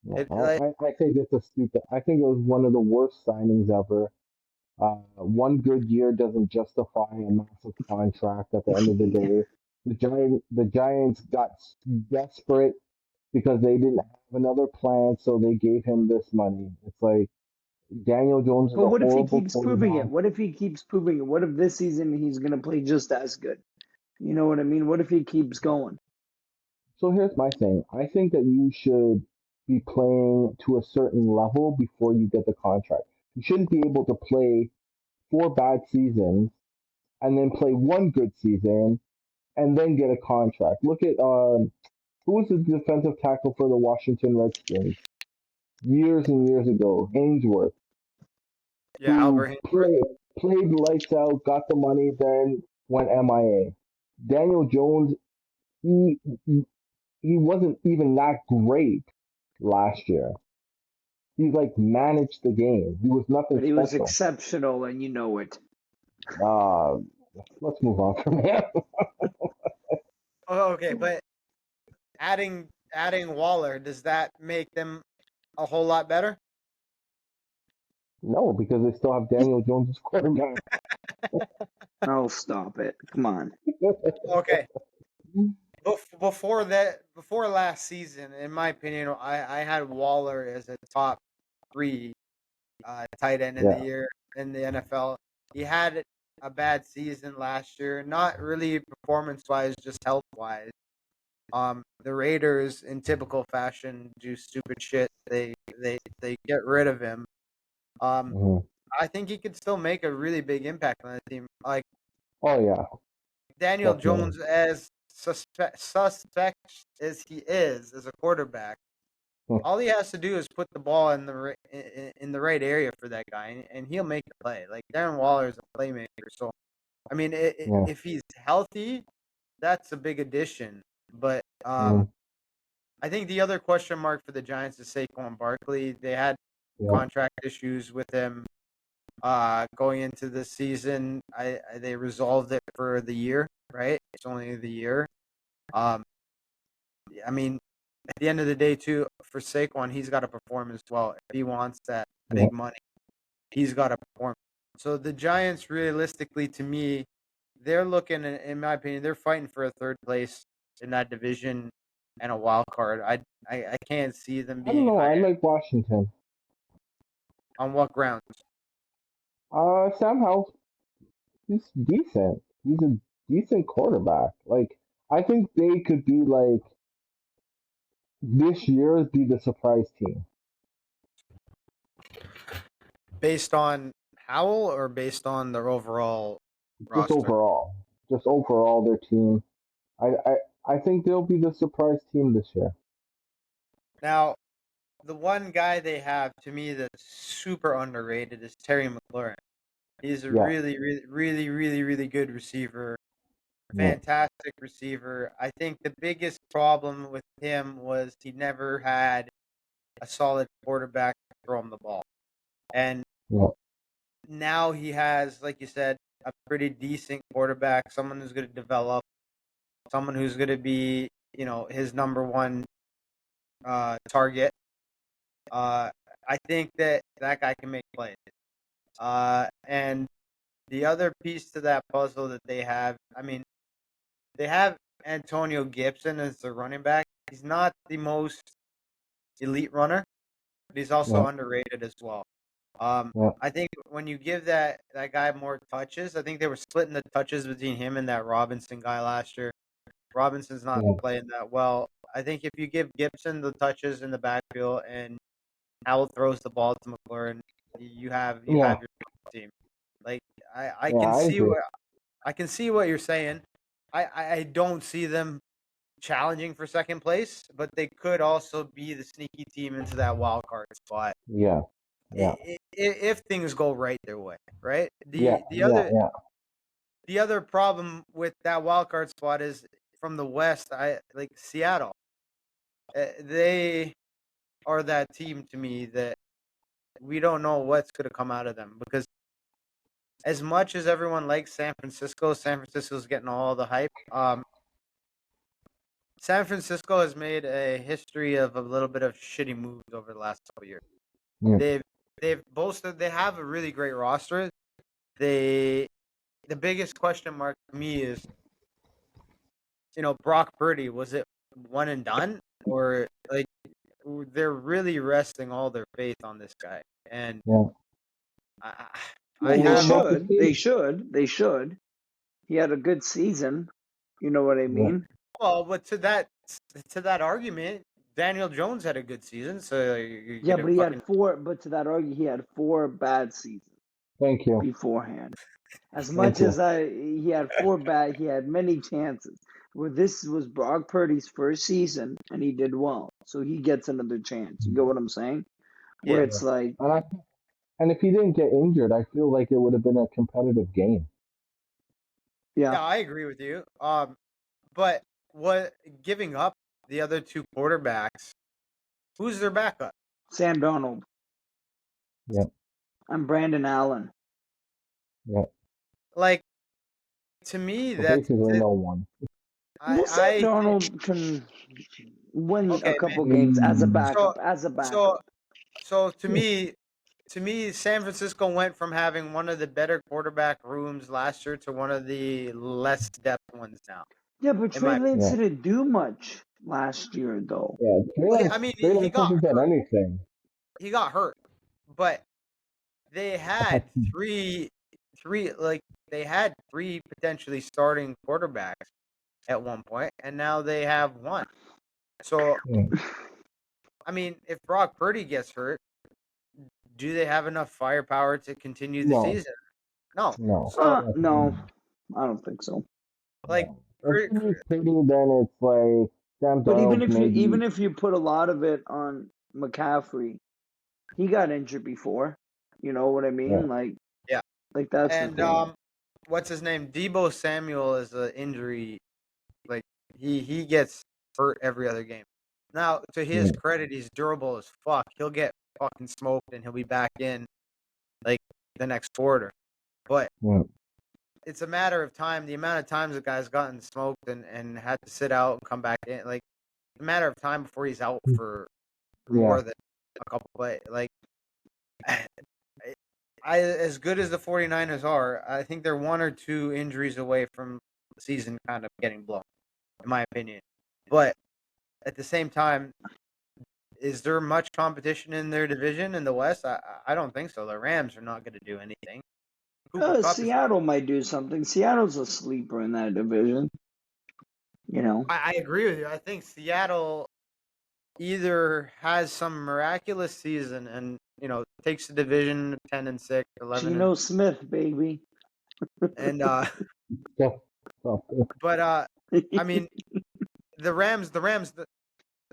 Yeah, It like I think it's a stupid. I think it was one of the worst signings ever. One good year doesn't justify a massive contract. At the end of the day, the Giants got desperate because they didn't have another plan, so they gave him this money. It's like Daniel Jones is But a what if he horrible keeps proving it? quarterback. What if he keeps proving it? What if this season he's gonna play just as good? You know what I mean? What if he keeps going? So here's my thing. I think that you should be playing to a certain level before you get the contract. You shouldn't be able to play 4 bad seasons and then play one good season and then get a contract. Look at Who was the defensive tackle for the Washington Redskins years and years ago? Ainsworth, Yeah, who Albert Haynesworth. played lights out, got the money, then went MIA. Daniel Jones, he he wasn't even that great last year. He like managed the game. He was nothing But he was special. exceptional, and you know it. Let's move on from him. Oh, okay, but adding Waller, does that make them a whole lot better? No, because they still have Daniel Jones as quarterback. Oh, stop it! Come on. Okay. Before last season, in my opinion, I had Waller as a top 3 tight end in Yeah. the year in the NFL. He had a bad season last year, not really performance wise, just health wise. The Raiders, in typical fashion, do stupid shit. They get rid of him. Mhm. I think he could still make a really big impact on the team. Like Oh yeah. Daniel Definitely. Jones, as suspect as he is as a quarterback, Hmm. all he has to do is put the ball in the right area for that guy, and he'll make the play. Like Darren Waller is a playmaker, so I mean, Yeah. if he's healthy, that's a big addition. But Mhm. I think the other question mark for the Giants is Saquon Barkley. They had Yeah. contract issues with him going into this season. They resolved it for the year, right? It's only the year. I mean, at the end of the day, too, for Saquon, he's got to perform as well. If he wants that big money, he's got to perform. So the Giants, realistically, to me, they're looking, in my opinion, they're fighting for a third place in that division and a wild card. I can't see them I don't being know. I higher. like Washington. On what grounds? Sam Howell, he's decent. He's a decent quarterback. Like I think they could be like this year be the surprise team. Based on Howell or based on their overall Just roster? overall their team. I think they'll be the surprise team this year. Now, the one guy they have to me that's super underrated is Terry McLaurin. He's a Yeah. really good receiver. Yeah. Fantastic receiver. I think the biggest problem with him was he never had a solid quarterback to throw him the ball. And Yeah. now he has, like you said, a pretty decent quarterback, someone who's going to develop, someone who's going to be, his number one target. I think that guy can make plays. And the other piece to that puzzle that they have, I mean, they have Antonio Gibson as the running back. He's not the most elite runner, but he's also underrated as well. I think when you give that guy more touches, I think they were splitting the touches between him and that Robinson guy last year. Robinson's not playing that well. I think if you give Gibson the touches in the backfield and Howell throws the ball to McLaurin, you have your team. Like I can see what you're saying. I don't see them challenging for second place, but they could also be the sneaky team into that wild card spot. Yeah. If things go right their way, right? The other problem with that wild card spot is from the West. I like Seattle. They are that team to me that we don't know what's going to come out of them, because as much as everyone likes San Francisco's getting all the hype. San Francisco has made a history of a little bit of shitty moves over the last couple of years. Yeah. They have a really great roster. The biggest question mark to me is, Brock Purdy, was it one and done, or like they're really resting all their faith on this guy? And They should. He had a good season. You know what I mean? Well, but to that argument, Daniel Jones had a good season, so yeah, but he had four. But to that argument, he had 4 bad seasons. Thank you. Beforehand, as much as he had 4 bad, he had many chances. where this was Brock Purdy's first season and he did well, so he gets another chance. You get what I'm saying? Where Yeah. it's like, And if he didn't get injured, I feel like it would have been a competitive game. Yeah, yeah, I agree with you. But what giving up the other two quarterbacks? Who's their backup? Sam Darnold Yep, and Brandon Allen. yep. Like, to me, So that's basically, no one. Well, Sam I Darnold can win okay, a man. couple games as a Mm, backup. So so to me, San Francisco went from having one of the better quarterback rooms last year to one of the less depth ones now. Yeah, but In Trey my Lance yeah, didn't do much last year, though. yeah. I mean, Trey he Lance got hasn't done anything. he got hurt, but they had they had three potentially starting quarterbacks at one point, and now they have one. So Yeah. I mean, if Brock Purdy gets hurt, do they have enough firepower to continue the No, season? No. no. So No, I don't think so. like, If Pur- he's pretty, then it's like Sam But Darnold maybe. even if you put a lot of it on McCaffrey, he got injured before. You know what I mean? Yeah. yeah, Like that's the and thing. what's his name? Debo Samuel is an injury. Like he gets hurt every other game. Now, to his Yeah. credit, he's durable as fuck. He'll get fucking smoked and he'll be back in like the next quarter. But Yeah. it's a matter of time. The amount of times the guy's gotten smoked and had to sit out and come back in, like a matter of time before he's out for more than a couple plays. Like I as good as the 49ers are, I think they're one or two injuries away from the season kind of getting blown, in my opinion. But at the same time, is there much competition in their division in the West? I don't think so. The Rams are not going to do anything. Cooper Cup is. Seattle might do something. Seattle's a sleeper in that division. You know. I agree with you. I think Seattle either has some miraculous season and takes the division 10-6, 11 Geno Smith, baby. and So, but I mean the Rams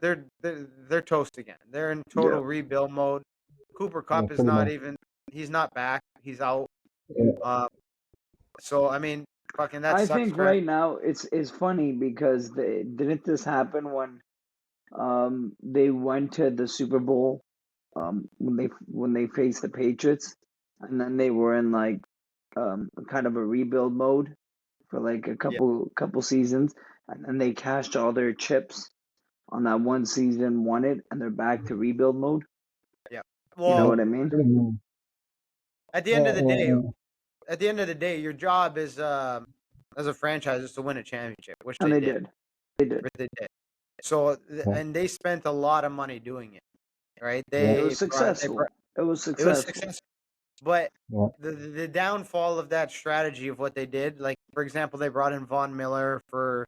they're toast again. They're in total Yeah. rebuild mode. Cooper Cup is pretty not much. even he's not back. He's out. Yeah. So I mean fucking that I sucks think for right now it's funny because didn't this happen when they went to the Super Bowl when they faced the Patriots, and then they were in like kind of a rebuild mode for like a yeah. couple seasons, and then they cashed all their chips on that one season, won it, and they're back to rebuild mode. Yeah. You know Well, what I mean? at the end of the day, your job is as a franchise is to win a championship, which And they they did. did. They did. Which they did. So Yeah. and they spent a lot of money doing it, right? Yeah. It was successful. It was It was successful. successful. But Yeah. the downfall of that strategy of what they did, like for example, they brought in Von Miller for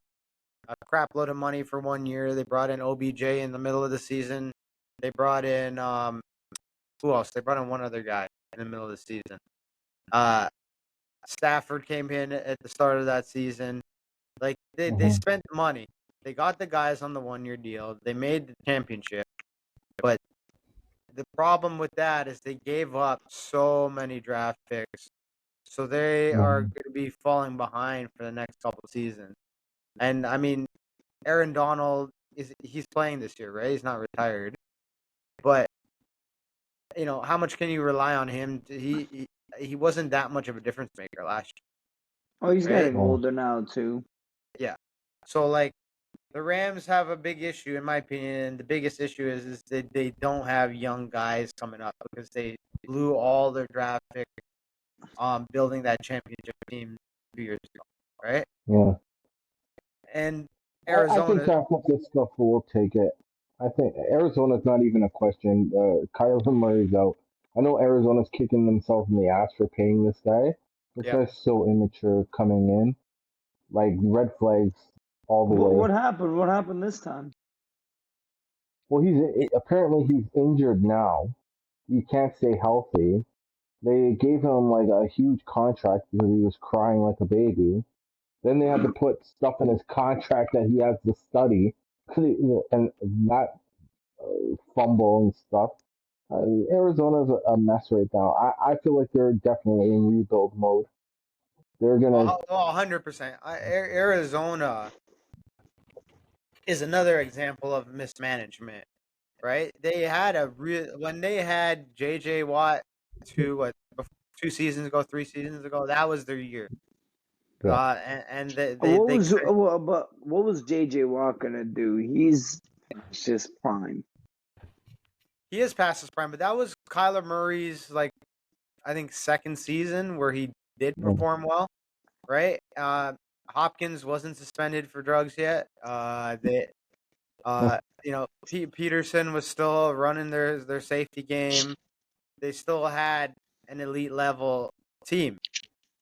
a crap load of money for 1 year. They brought in OBJ in the middle of the season. They brought in who else? They brought in one other guy in the middle of the season. Stafford came in at the start of that season. Like they spent money. They got the guys on the 1 year deal. They made the championship. But the problem with that is they gave up so many draft picks. So they are going to be falling behind for the next couple of seasons. And I mean, Aaron Donald he's playing this year, right? He's not retired. But how much can you rely on him? He wasn't that much of a difference maker last year. Oh, he's Right? getting older now too. Yeah. So like the Rams have a big issue in my opinion. The biggest issue is that they don't have young guys coming up because they blew all their draft picks building that championship team 2 years ago, right? Yeah. And I Arizona. think San Francisco will take it. I think Arizona's not even a question. Kyler Murray's out. I know Arizona's kicking themselves in the ass for paying this guy. This guy's so immature coming in. Like, red flags all the way. What happened? What happened this time? Well, apparently he's injured now. He can't stay healthy. They gave him like a huge contract because he was crying like a baby. Then they had to put stuff in his contract that he has to study, and not fumble and stuff. Arizona's a mess right now. I feel like they're definitely in rebuild mode. They're gonna. 100%. Arizona is another example of mismanagement, right? They had when they had J.J. Watt 3 seasons ago. That was their year. Yeah. And they But what was JJ Watt gonna do? He's just prime. he is past his prime, but that was Kyler Murray's I think second season where he did perform well, right? Hopkins wasn't suspended for drugs yet. Peterson was still running their safety game. They still had an elite level team,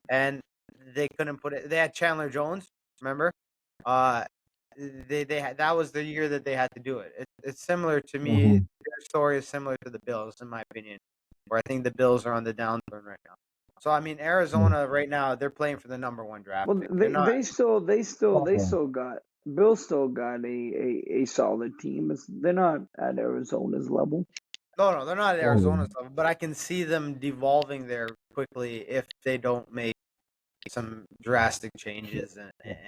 and they couldn't put it. They had Chandler Jones, remember? They had that was the year that they had to do it. It's similar to me. Mhm. Their story is similar to the Bills, in my opinion, where I think the Bills are on the downturn right now. So I mean, Arizona right now they're playing for the number 1 draft Well, pick. They're not. they still Okay. got Bill still got a solid team. They're not at Arizona's level. No, they're not at Oh, Arizona's level, but I can see them devolving there quickly if they don't make some drastic changes.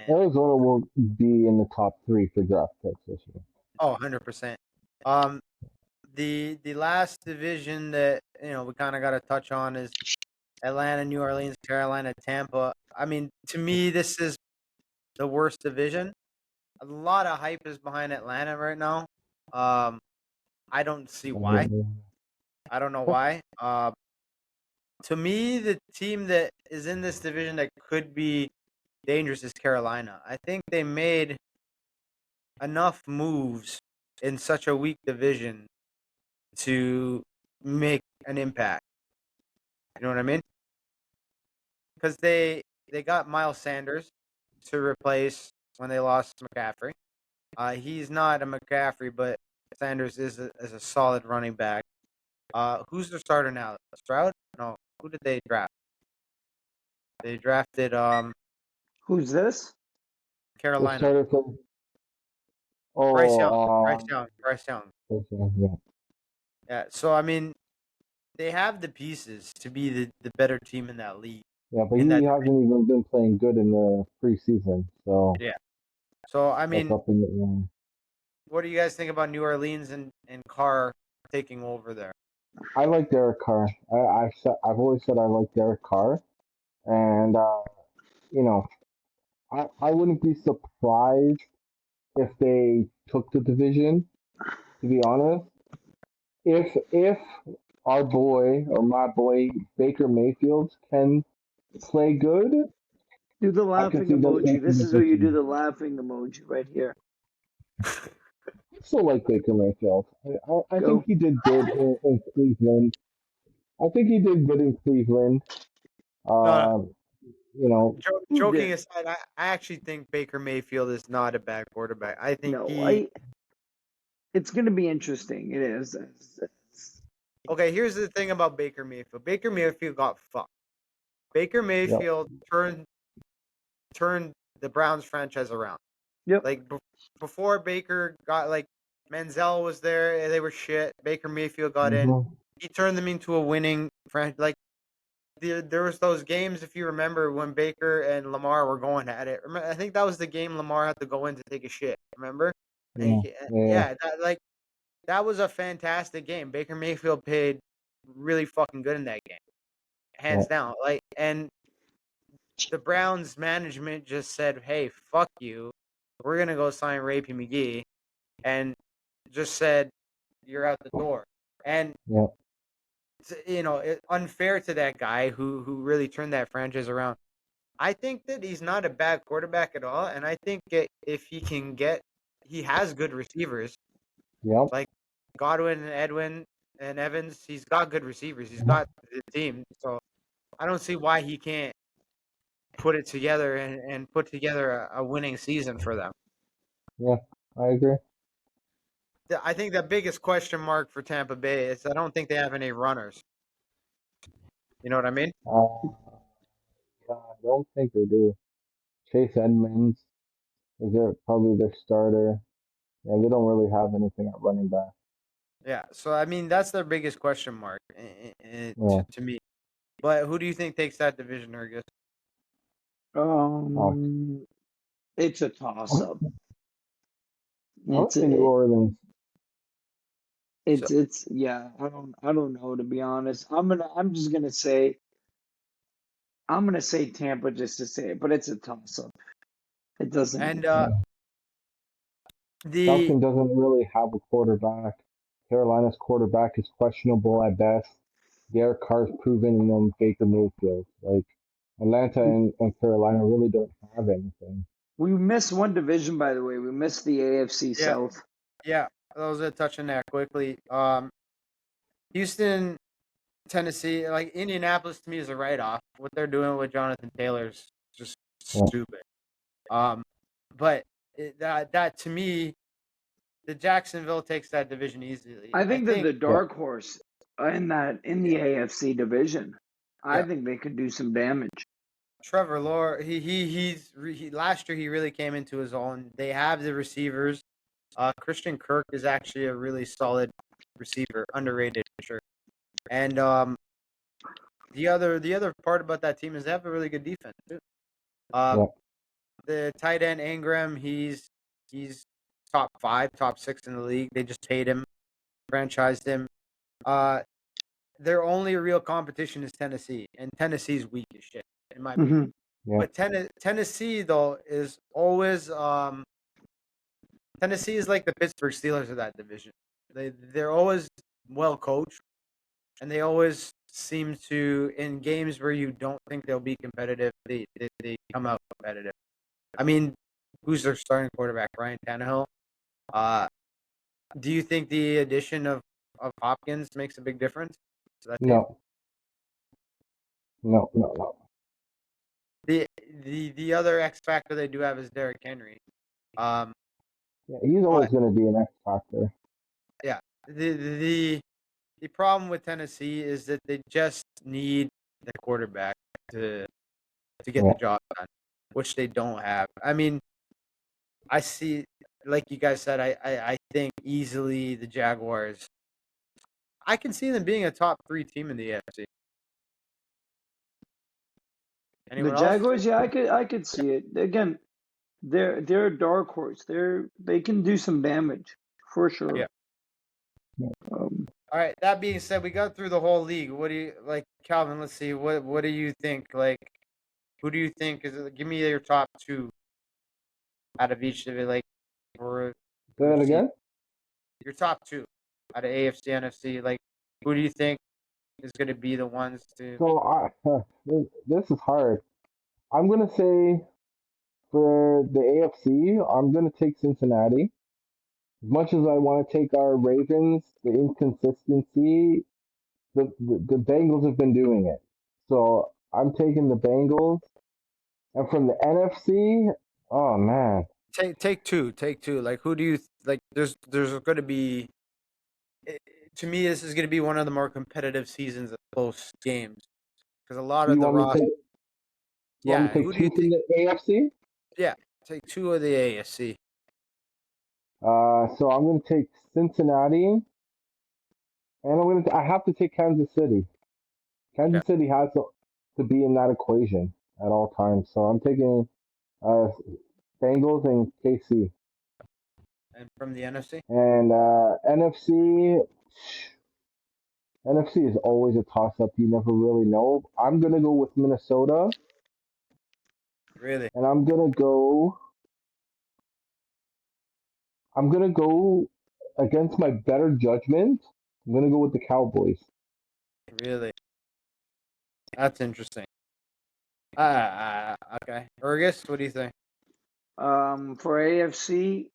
Arizona will be in the top 3 for draft picks this year. 100%. The last division that we kind of got to touch on is Atlanta, New Orleans, Carolina, Tampa. I mean, to me, this is the worst division. A lot of hype is behind Atlanta right now. I don't see why. I don't know why. To me, the team that is in this division that could be dangerous is Carolina. I think they made enough moves in such a weak division to make an impact. You know what I mean? Because they got Miles Sanders to replace when they lost McCaffrey. He's not a McCaffrey, but Sanders is a solid running back. Who's their starter now? Stroud? No. Who did they draft? They drafted Who's this? The Carolina. starter for Bryce Young. Bryce Young. yeah. Yeah. So I mean, they have the pieces to be the better team in that league. Yeah, but In he that hasn't even been playing good in the preseason, so Yeah. So I that's mean, up in the air. what do you guys think about New Orleans and Carr taking over there? I like Derek Carr. I've always said I like Derek Carr, and you know, I wouldn't be surprised if they took the division. To be honest, if our boy or my boy Baker Mayfield can play good, Do the I can laughing see them emoji. taking This the is where you do division. the laughing emoji right here. Still like Baker Mayfield. I Go. think he did good in Cleveland. I think he did good in Cleveland. No, You know, He joking did. aside, I actually think Baker Mayfield is not a bad quarterback. I think No, it's gonna be interesting. It is. Okay, here's the thing about Baker Mayfield. Baker Mayfield got fucked. Baker yep. Mayfield turned the Browns franchise around. Yep. Like before Baker got Manziel was there, and they were shit. Baker Mayfield got in. Mhm. He turned them into a winning franchise. There was those games, if you remember, when Baker and Lamar were going at it. I think that was the game Lamar had to go in to take a shit. Remember? Yeah. Yeah. That was a fantastic game. Baker Mayfield played really fucking good in that game, Yeah. hands down. And the Browns management just said, "Hey, fuck you. We're gonna go sign Rapey McGee," and just said, "You're out the door." And Yeah. it's unfair to that guy who really turned that franchise around. I think that he's not a bad quarterback at all, and I think if he has good receivers Yep. like Godwin and Edwin and Evans. He's got good receivers. He's Mhm. got the team, so I don't see why he can't put it together and put together a winning season for them. Yeah. I agree. I think the biggest question mark for Tampa Bay is I don't think they have any runners. You know what I mean? I don't think they do. Chase Edmonds is probably their starter. And they don't really have anything at running back. Yeah, so I mean that's their biggest question mark Yeah. to me. But who do you think takes that division, Ergus? It's a toss up. I would say New Orleans. So, It's yeah. I don't know, to be honest. I'm just gonna say Tampa just to say it, but it's a toss up. It doesn't. and the Falcon doesn't really have a quarterback. Carolina's quarterback is questionable at best. Derek Carr's proven, and then Baker Mayfield. Like Atlanta and Carolina really don't have anything. We missed one division, by the way. We missed the AFC yeah, South. yeah, I was touching that quickly. Houston, Tennessee, like Indianapolis to me is a write off. What they're doing with Jonathan Taylor's just stupid. But that to me, the Jacksonville takes that division easily. I think they're the dark horse in the AFC division. I think they could do some damage. Trevor Lawrence, he last year he really came into his own. They have the receivers. Christian Kirk is actually a really solid receiver, underrated for sure. And the other part about that team is they have a really good defense too. The tight end Ingram, he's top 5, top 6 in the league. They just paid him, franchised him. Their only real competition is Tennessee, and Tennessee's weak as shit in my opinion. But Tennessee though is always Tennessee is like the Pittsburgh Steelers of that division. They're always well coached, and they always seem to, in games where you don't think they'll be competitive, they come out competitive. I mean, who's their starting quarterback? Ryan Tannehill. Do you think the addition of Hopkins makes a big difference? No. The other X factor they do have is Derrick Henry. He's always going to be an X factor. Yeah. The problem with Tennessee is that they just need the quarterback to get the job done, which they don't have. I mean, I see, like you guys said, I think easily the Jaguars. I can see them being a top 3 team in the AFC. Anyone the Jaguars, I could see it. Again, they're a dark horse. They can do some damage for sure. Yeah. All right. That being said, we got through the whole league. What do you like, Calvin? Let's see. What do you think? Like, who do you think is? Give me your top 2 out of each of it. Like, for say that again. Your top 2 out of AFC, NFC. Like, who do you think is going to be the ones to? So this is hard. I'm gonna say for the AFC, I'm gonna take Cincinnati. As much as I want to take our Ravens, the inconsistency, the Bengals have been doing it. So I'm taking the Bengals. And from the NFC, oh man. Take two. Like, who do you like? There's going to be. To me, this is going to be one of the more competitive seasons of close games because a lot of the roster. Yeah, who do you think? The AFC? Yeah, take 2 of the AFC. So I'm going to take Cincinnati, and I have to take Kansas City. Kansas City has to be in that equation at all times. So I'm taking Bengals and KC. And from the NFC? And NFC is always a toss-up. You never really know. I'm going to go with Minnesota. Really? And I'm going to go against my better judgment. I'm going to go with the Cowboys. Really? That's interesting. Okay. Ergus, what do you think? For AFC,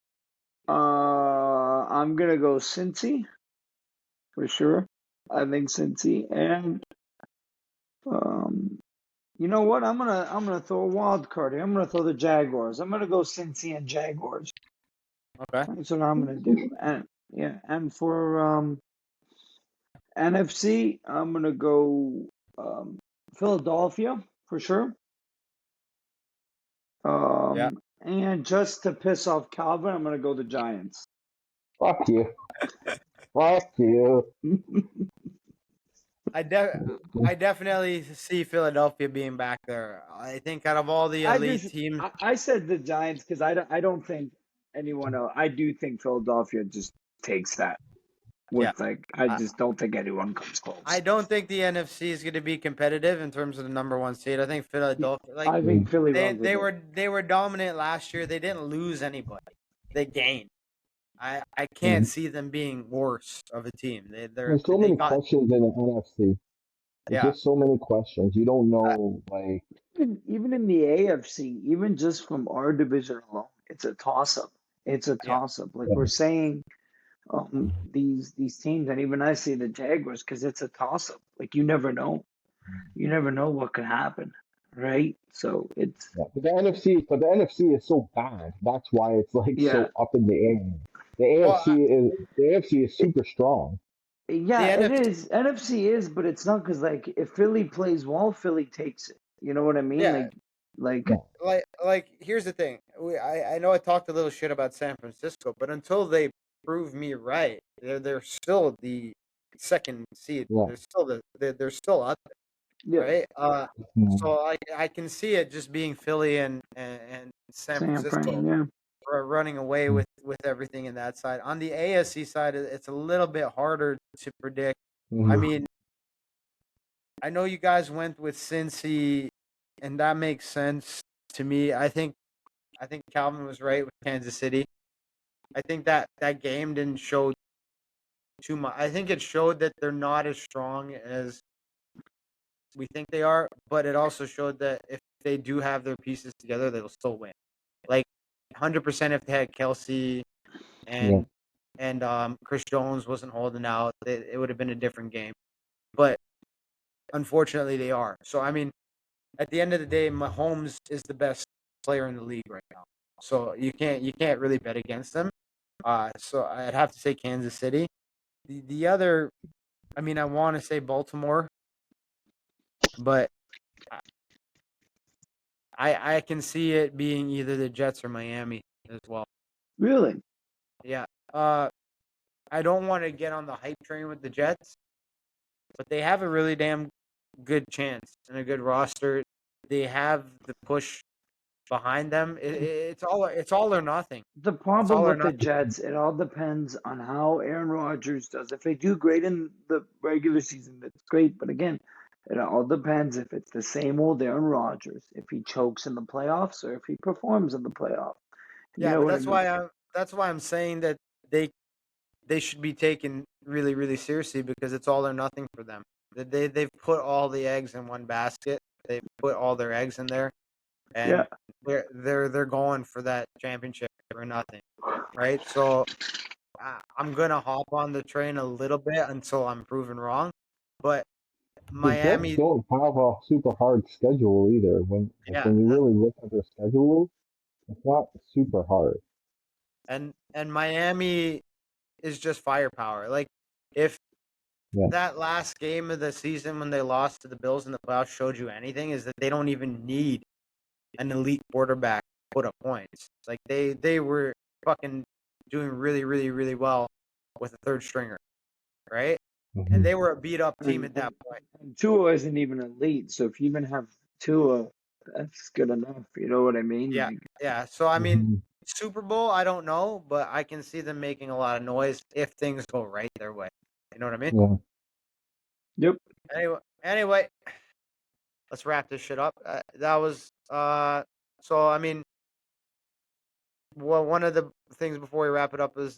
I'm gonna go Cincy for sure. I think Cincy, and you know what? I'm gonna throw a wild card here. I'm gonna throw the Jaguars. I'm gonna go Cincy and Jaguars. Okay. That's what I'm gonna do. And for NFC, I'm gonna go Philadelphia for sure. Yeah. And just to piss off Calvin, I'm gonna go the Giants. Fuck you. Fuck you. I definitely see Philadelphia being back there. I think out of all the elite teams, I said the Giants because I don't think anyone else. I do think Philadelphia just takes that yeah. with I I, just don't think anyone comes close. I don't think the NFC is going to be competitive in terms of the number one seed. I think Philadelphia, like I think Philly they runs they with were they were dominant last year. They didn't lose anybody. They gained. I can't Mhm. see them being worse of a team. There's so They many got questions in the NFC. There's yeah. just so many questions. You don't I, know, like, even in the AFC, even just from our division alone, it's a toss up. It's a yeah. toss up. Like we're saying, these teams, and even I see the Jaguars because it's a toss up. Like you never know. You never know what could happen, right? So it's yeah. But the NFC is so bad. That's why it's like yeah, so up in the air. The Well, AFC is it, super strong. the yeah, it NFC, is. NFC is, but it's not because if Philly plays well, Philly takes it. You know what I mean? yeah. Like Yeah. Like here's the thing. I know I talked a little shit about San Francisco, but until they prove me right, they're still the second seed. Yeah. They're still up there, yeah, right? Mhm. So I can see it just being Philly and San San Fran, Francisco yeah. running away with everything in that side. On the ASC side, it's a little bit harder to predict. I Mhm. mean, I know you guys went with Cincy, and that makes sense to me. I think Calvin was right with Kansas City. I think that game didn't show too much. I think it showed that they're not as strong as we think they are, but it also showed that if they do have their pieces together, they'll still win. Like 100% if they had Kelsey Yeah. and Chris Jones wasn't holding out, it would have been a different game. But unfortunately, they are. So I mean, at the end of the day, Mahomes is the best player in the league right now. So you can't really bet against them. So I'd have to say Kansas City. The other, I mean, I want to say Baltimore, but I can see it being either the Jets or Miami as well. Really? Yeah. I don't want to get on the hype train with the Jets, but they have a really damn good chance and a good roster. They have the push behind them. It's all or nothing. The It's problem all or with the nothing. Jets, it all depends on how Aaron Rodgers does. If they do great in the regular season, that's great. But again, it all depends if it's the same old Aaron Rodgers, if he chokes in the playoffs or if he performs in the playoff. You Yeah, know but what I mean? that's why I'm saying that they they should be taken really really seriously because it's all or nothing for them. They've put all the eggs in one basket. They put all their eggs in there, Yeah. and they're going for that championship or nothing, right? So I'm gonna hop on the train a little bit until I'm proven wrong, but The Jets Miami, don't have a super hard schedule either. yeah, When you really look at their schedule, it's not super hard. and Miami is just firepower. Like if Yeah. that last game of the season when they lost to the Bills in the playoffs showed you anything, is that they don't even need an elite quarterback to put up points. Like they were fucking doing really really really well with a third stringer, right? And Mhm. they were a beat up team And, at that and, point. and Tua isn't even elite. So if you even have Tua, that's good enough. You know what I mean? Yeah, Like, yeah. So I mean, Mhm. Super Bowl, I don't know, but I can see them making a lot of noise if things go right their way. You know what I mean? Yeah. yep. Anyway, let's wrap this shit up. That was so I mean, well, one of the things before we wrap it up is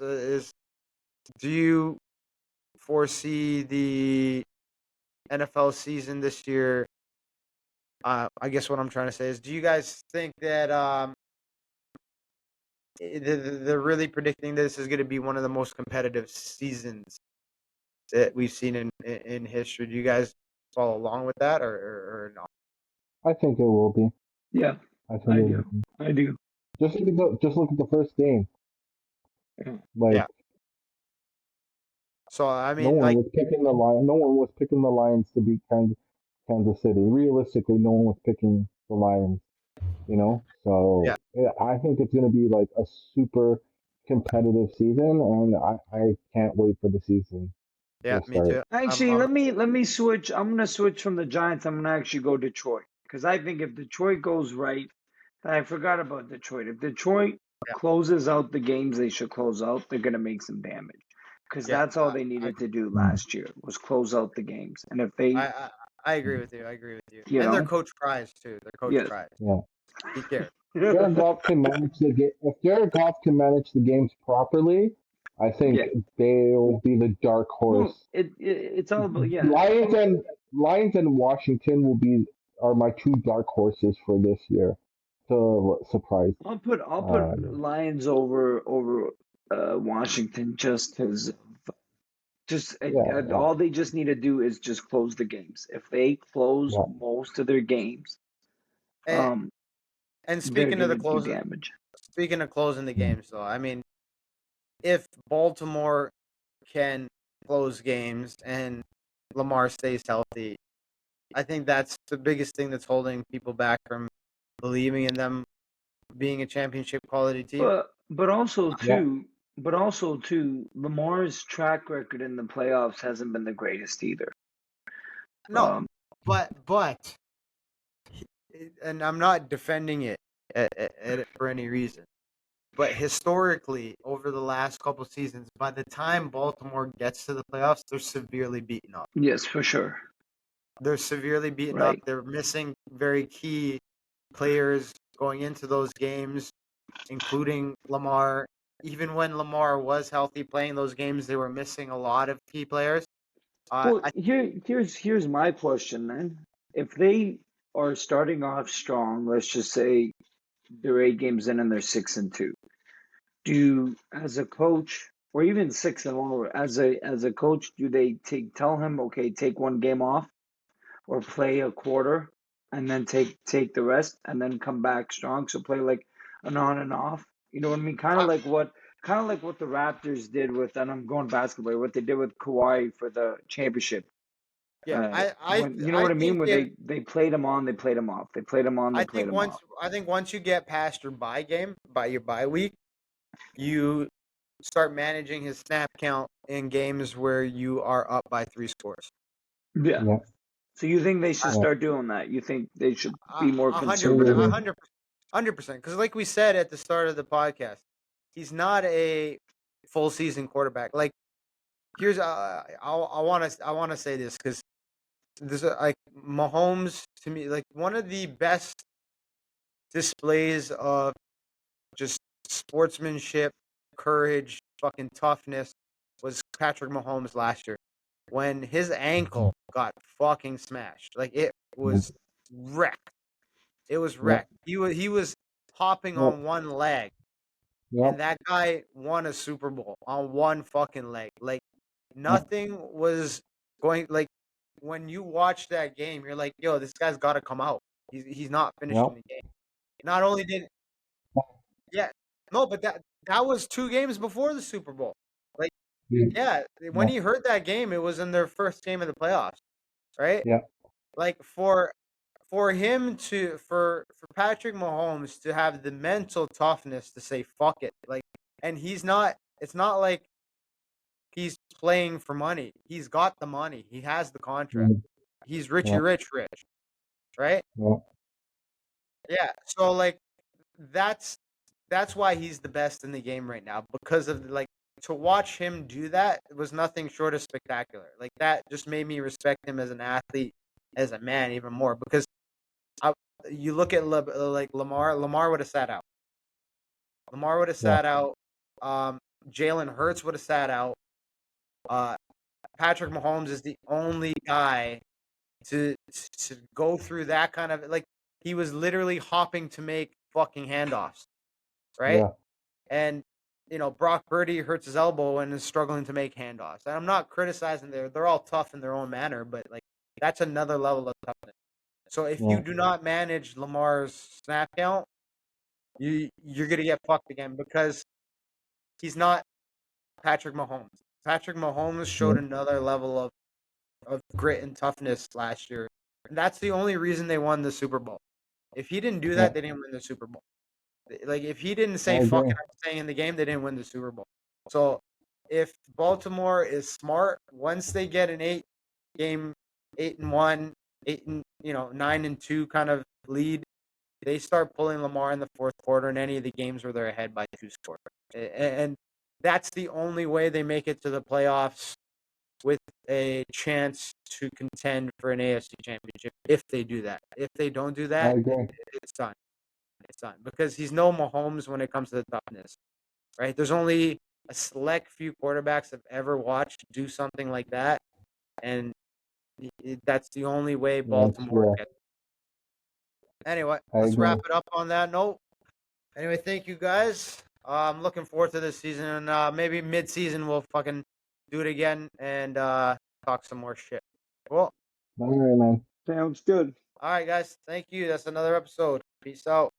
do you foresee the NFL season this year? I guess what I'm trying to say is, do you guys think that they're really predicting this is going to be one of the most competitive seasons that we've seen in history? Do you guys follow along with that or not? I think it will be. Yeah, I think I it will do. be. I do. Just look at the first game. Yeah. Like Yeah. So I no mean, one like, was picking the Lions. No one was picking the Lions to beat Kansas City. Realistically, no one was picking the Lions. So Yeah. I think it's going to be like a super competitive season, and I can't wait for the season Yeah, to me start. too. Actually, let me switch. I'm gonna switch from the Giants. I'm gonna actually go Detroit because I think if Detroit goes right, I forgot about Detroit. If Detroit Yeah, closes out the games they should close out, they're gonna make some damage because yeah. that's all they I, needed to do Mm. last year was close out the games. And if they, I, I, I agree with you. I agree with you. you And their know, coach tries too. Their coach yes. tries. Yeah. He cares. Jared Goff can manage the game. If Jared Goff can manage the games properly, I think Yeah. they'll be the dark Well, horse. it's all about Lions and Lions and Washington are my two dark horses for this year. So surprise. I'll put Yeah. Lions over Washington just because Yeah. all they just need to do is just close the games. If they close Yeah. most of their games, And, um, and they're speaking of the gonna do closing, damage. speaking of closing the Yeah. games, though, I mean, if Baltimore can close games and Lamar stays healthy, I think that's the biggest thing that's holding people back from believing in them being a championship quality team. But also Yeah. too, Lamar's track record in the playoffs hasn't been the greatest either. No, Um, but, and I'm not defending it for any reason, but historically, over the last couple seasons, by the time Baltimore gets to the playoffs, they're severely beaten up. yes, for sure. They're severely beaten up. Right. They're missing very key players going into those games, including Lamar. Even when Lamar was healthy playing those games, they were missing a lot of key players. Well, I here's my question then. If they are starting off strong, let's just say they're 8 games in and they're 6-2. As a coach, or even 6-1, as a coach, do they tell him, okay, take one game off or play a quarter and then take the rest and then come back strong? So play like an on and off. You know what I mean? Kind of like what the Raptors did with, and I'm going basketball, what they did with Kawhi for the championship. yeah, When you know I what I mean, think where they played him on, they played him off, they played him on, they played him off. I think once you get past your bye game, by your bye week, you start managing his snap count in games where you are up by 3 scores. Yeah. Yeah. So you think they should Yeah. start doing that? You think they should be more 100%, conservative? 100%. Because like we said at the start of the podcast, he's not a full season quarterback. Like, here's I want to say this because this like Mahomes to me like one of the best displays of just sportsmanship, courage, fucking toughness was Patrick Mahomes last year when his ankle got fucking smashed. Like it was wrecked. It was Yeah. wrecked. He was hopping Yep. on one leg, and Yep. that guy won a Super Bowl on one fucking leg. Like nothing was going. Like when you watch that game, you're like, yo, this guy's got to come out. He's not finishing Yep. the game. Not only did yeah no, but that was 2 games before the Super Bowl. Like yeah, when he heard that game, it was in their first game of the playoffs, right? Yeah. Like for him to for Patrick Mahomes to have the mental toughness to say fuck it, like, and he's not. It's not like he's playing for money. He's got the money. He has the contract. Mhm. He's Richie Yeah. Rich, right? Yeah. Yeah. So like that's why he's the best in the game right now because of like to watch him do that was nothing short of spectacular. Like that just made me respect him as an athlete, as a man even more because you look at like Lamar would have sat out. Lamar would have Yeah. sat out. Jalen Hurts would have sat out. Patrick Mahomes is the only guy to go through that kind of like he was literally hopping to make fucking handoffs, right? Yeah. And Brock Purdy hurts his elbow and is struggling to make handoffs. And I'm not criticizing they're all tough in their own manner, but like that's another level of toughness. So if you Yeah. do not manage Lamar's snap count, you're gonna get fucked again because he's not Patrick Mahomes. Patrick Mahomes showed another level of grit and toughness last year. And that's the only reason they won the Super Bowl. If he didn't do Yeah. that, they didn't win the Super Bowl. Like if he didn't say I "fucking," agree. I'm staying in the game, they didn't win the Super Bowl. So if Baltimore is smart, once they get an 8-game, 8-1, 9-2 kind of lead, they start pulling Lamar in the fourth quarter in any of the games where they're ahead by 2 scores. And that's the only way they make it to the playoffs with a chance to contend for an AFC championship if they do that. If they don't do I that, agree. it's done. It's done. Because he's no Mahomes when it comes to the toughness. Right? There's only a select few quarterbacks I've ever watched do something like that. And that's the only way That's Baltimore true. gets. Anyway, I let's agree. wrap it up on that note. Anyway, thank you guys. I'm looking forward to this season, and maybe mid-season we'll fucking do it again and talk some more shit. Cool. All right, man. Sounds good. All right, guys. Thank you. That's another episode. Peace out.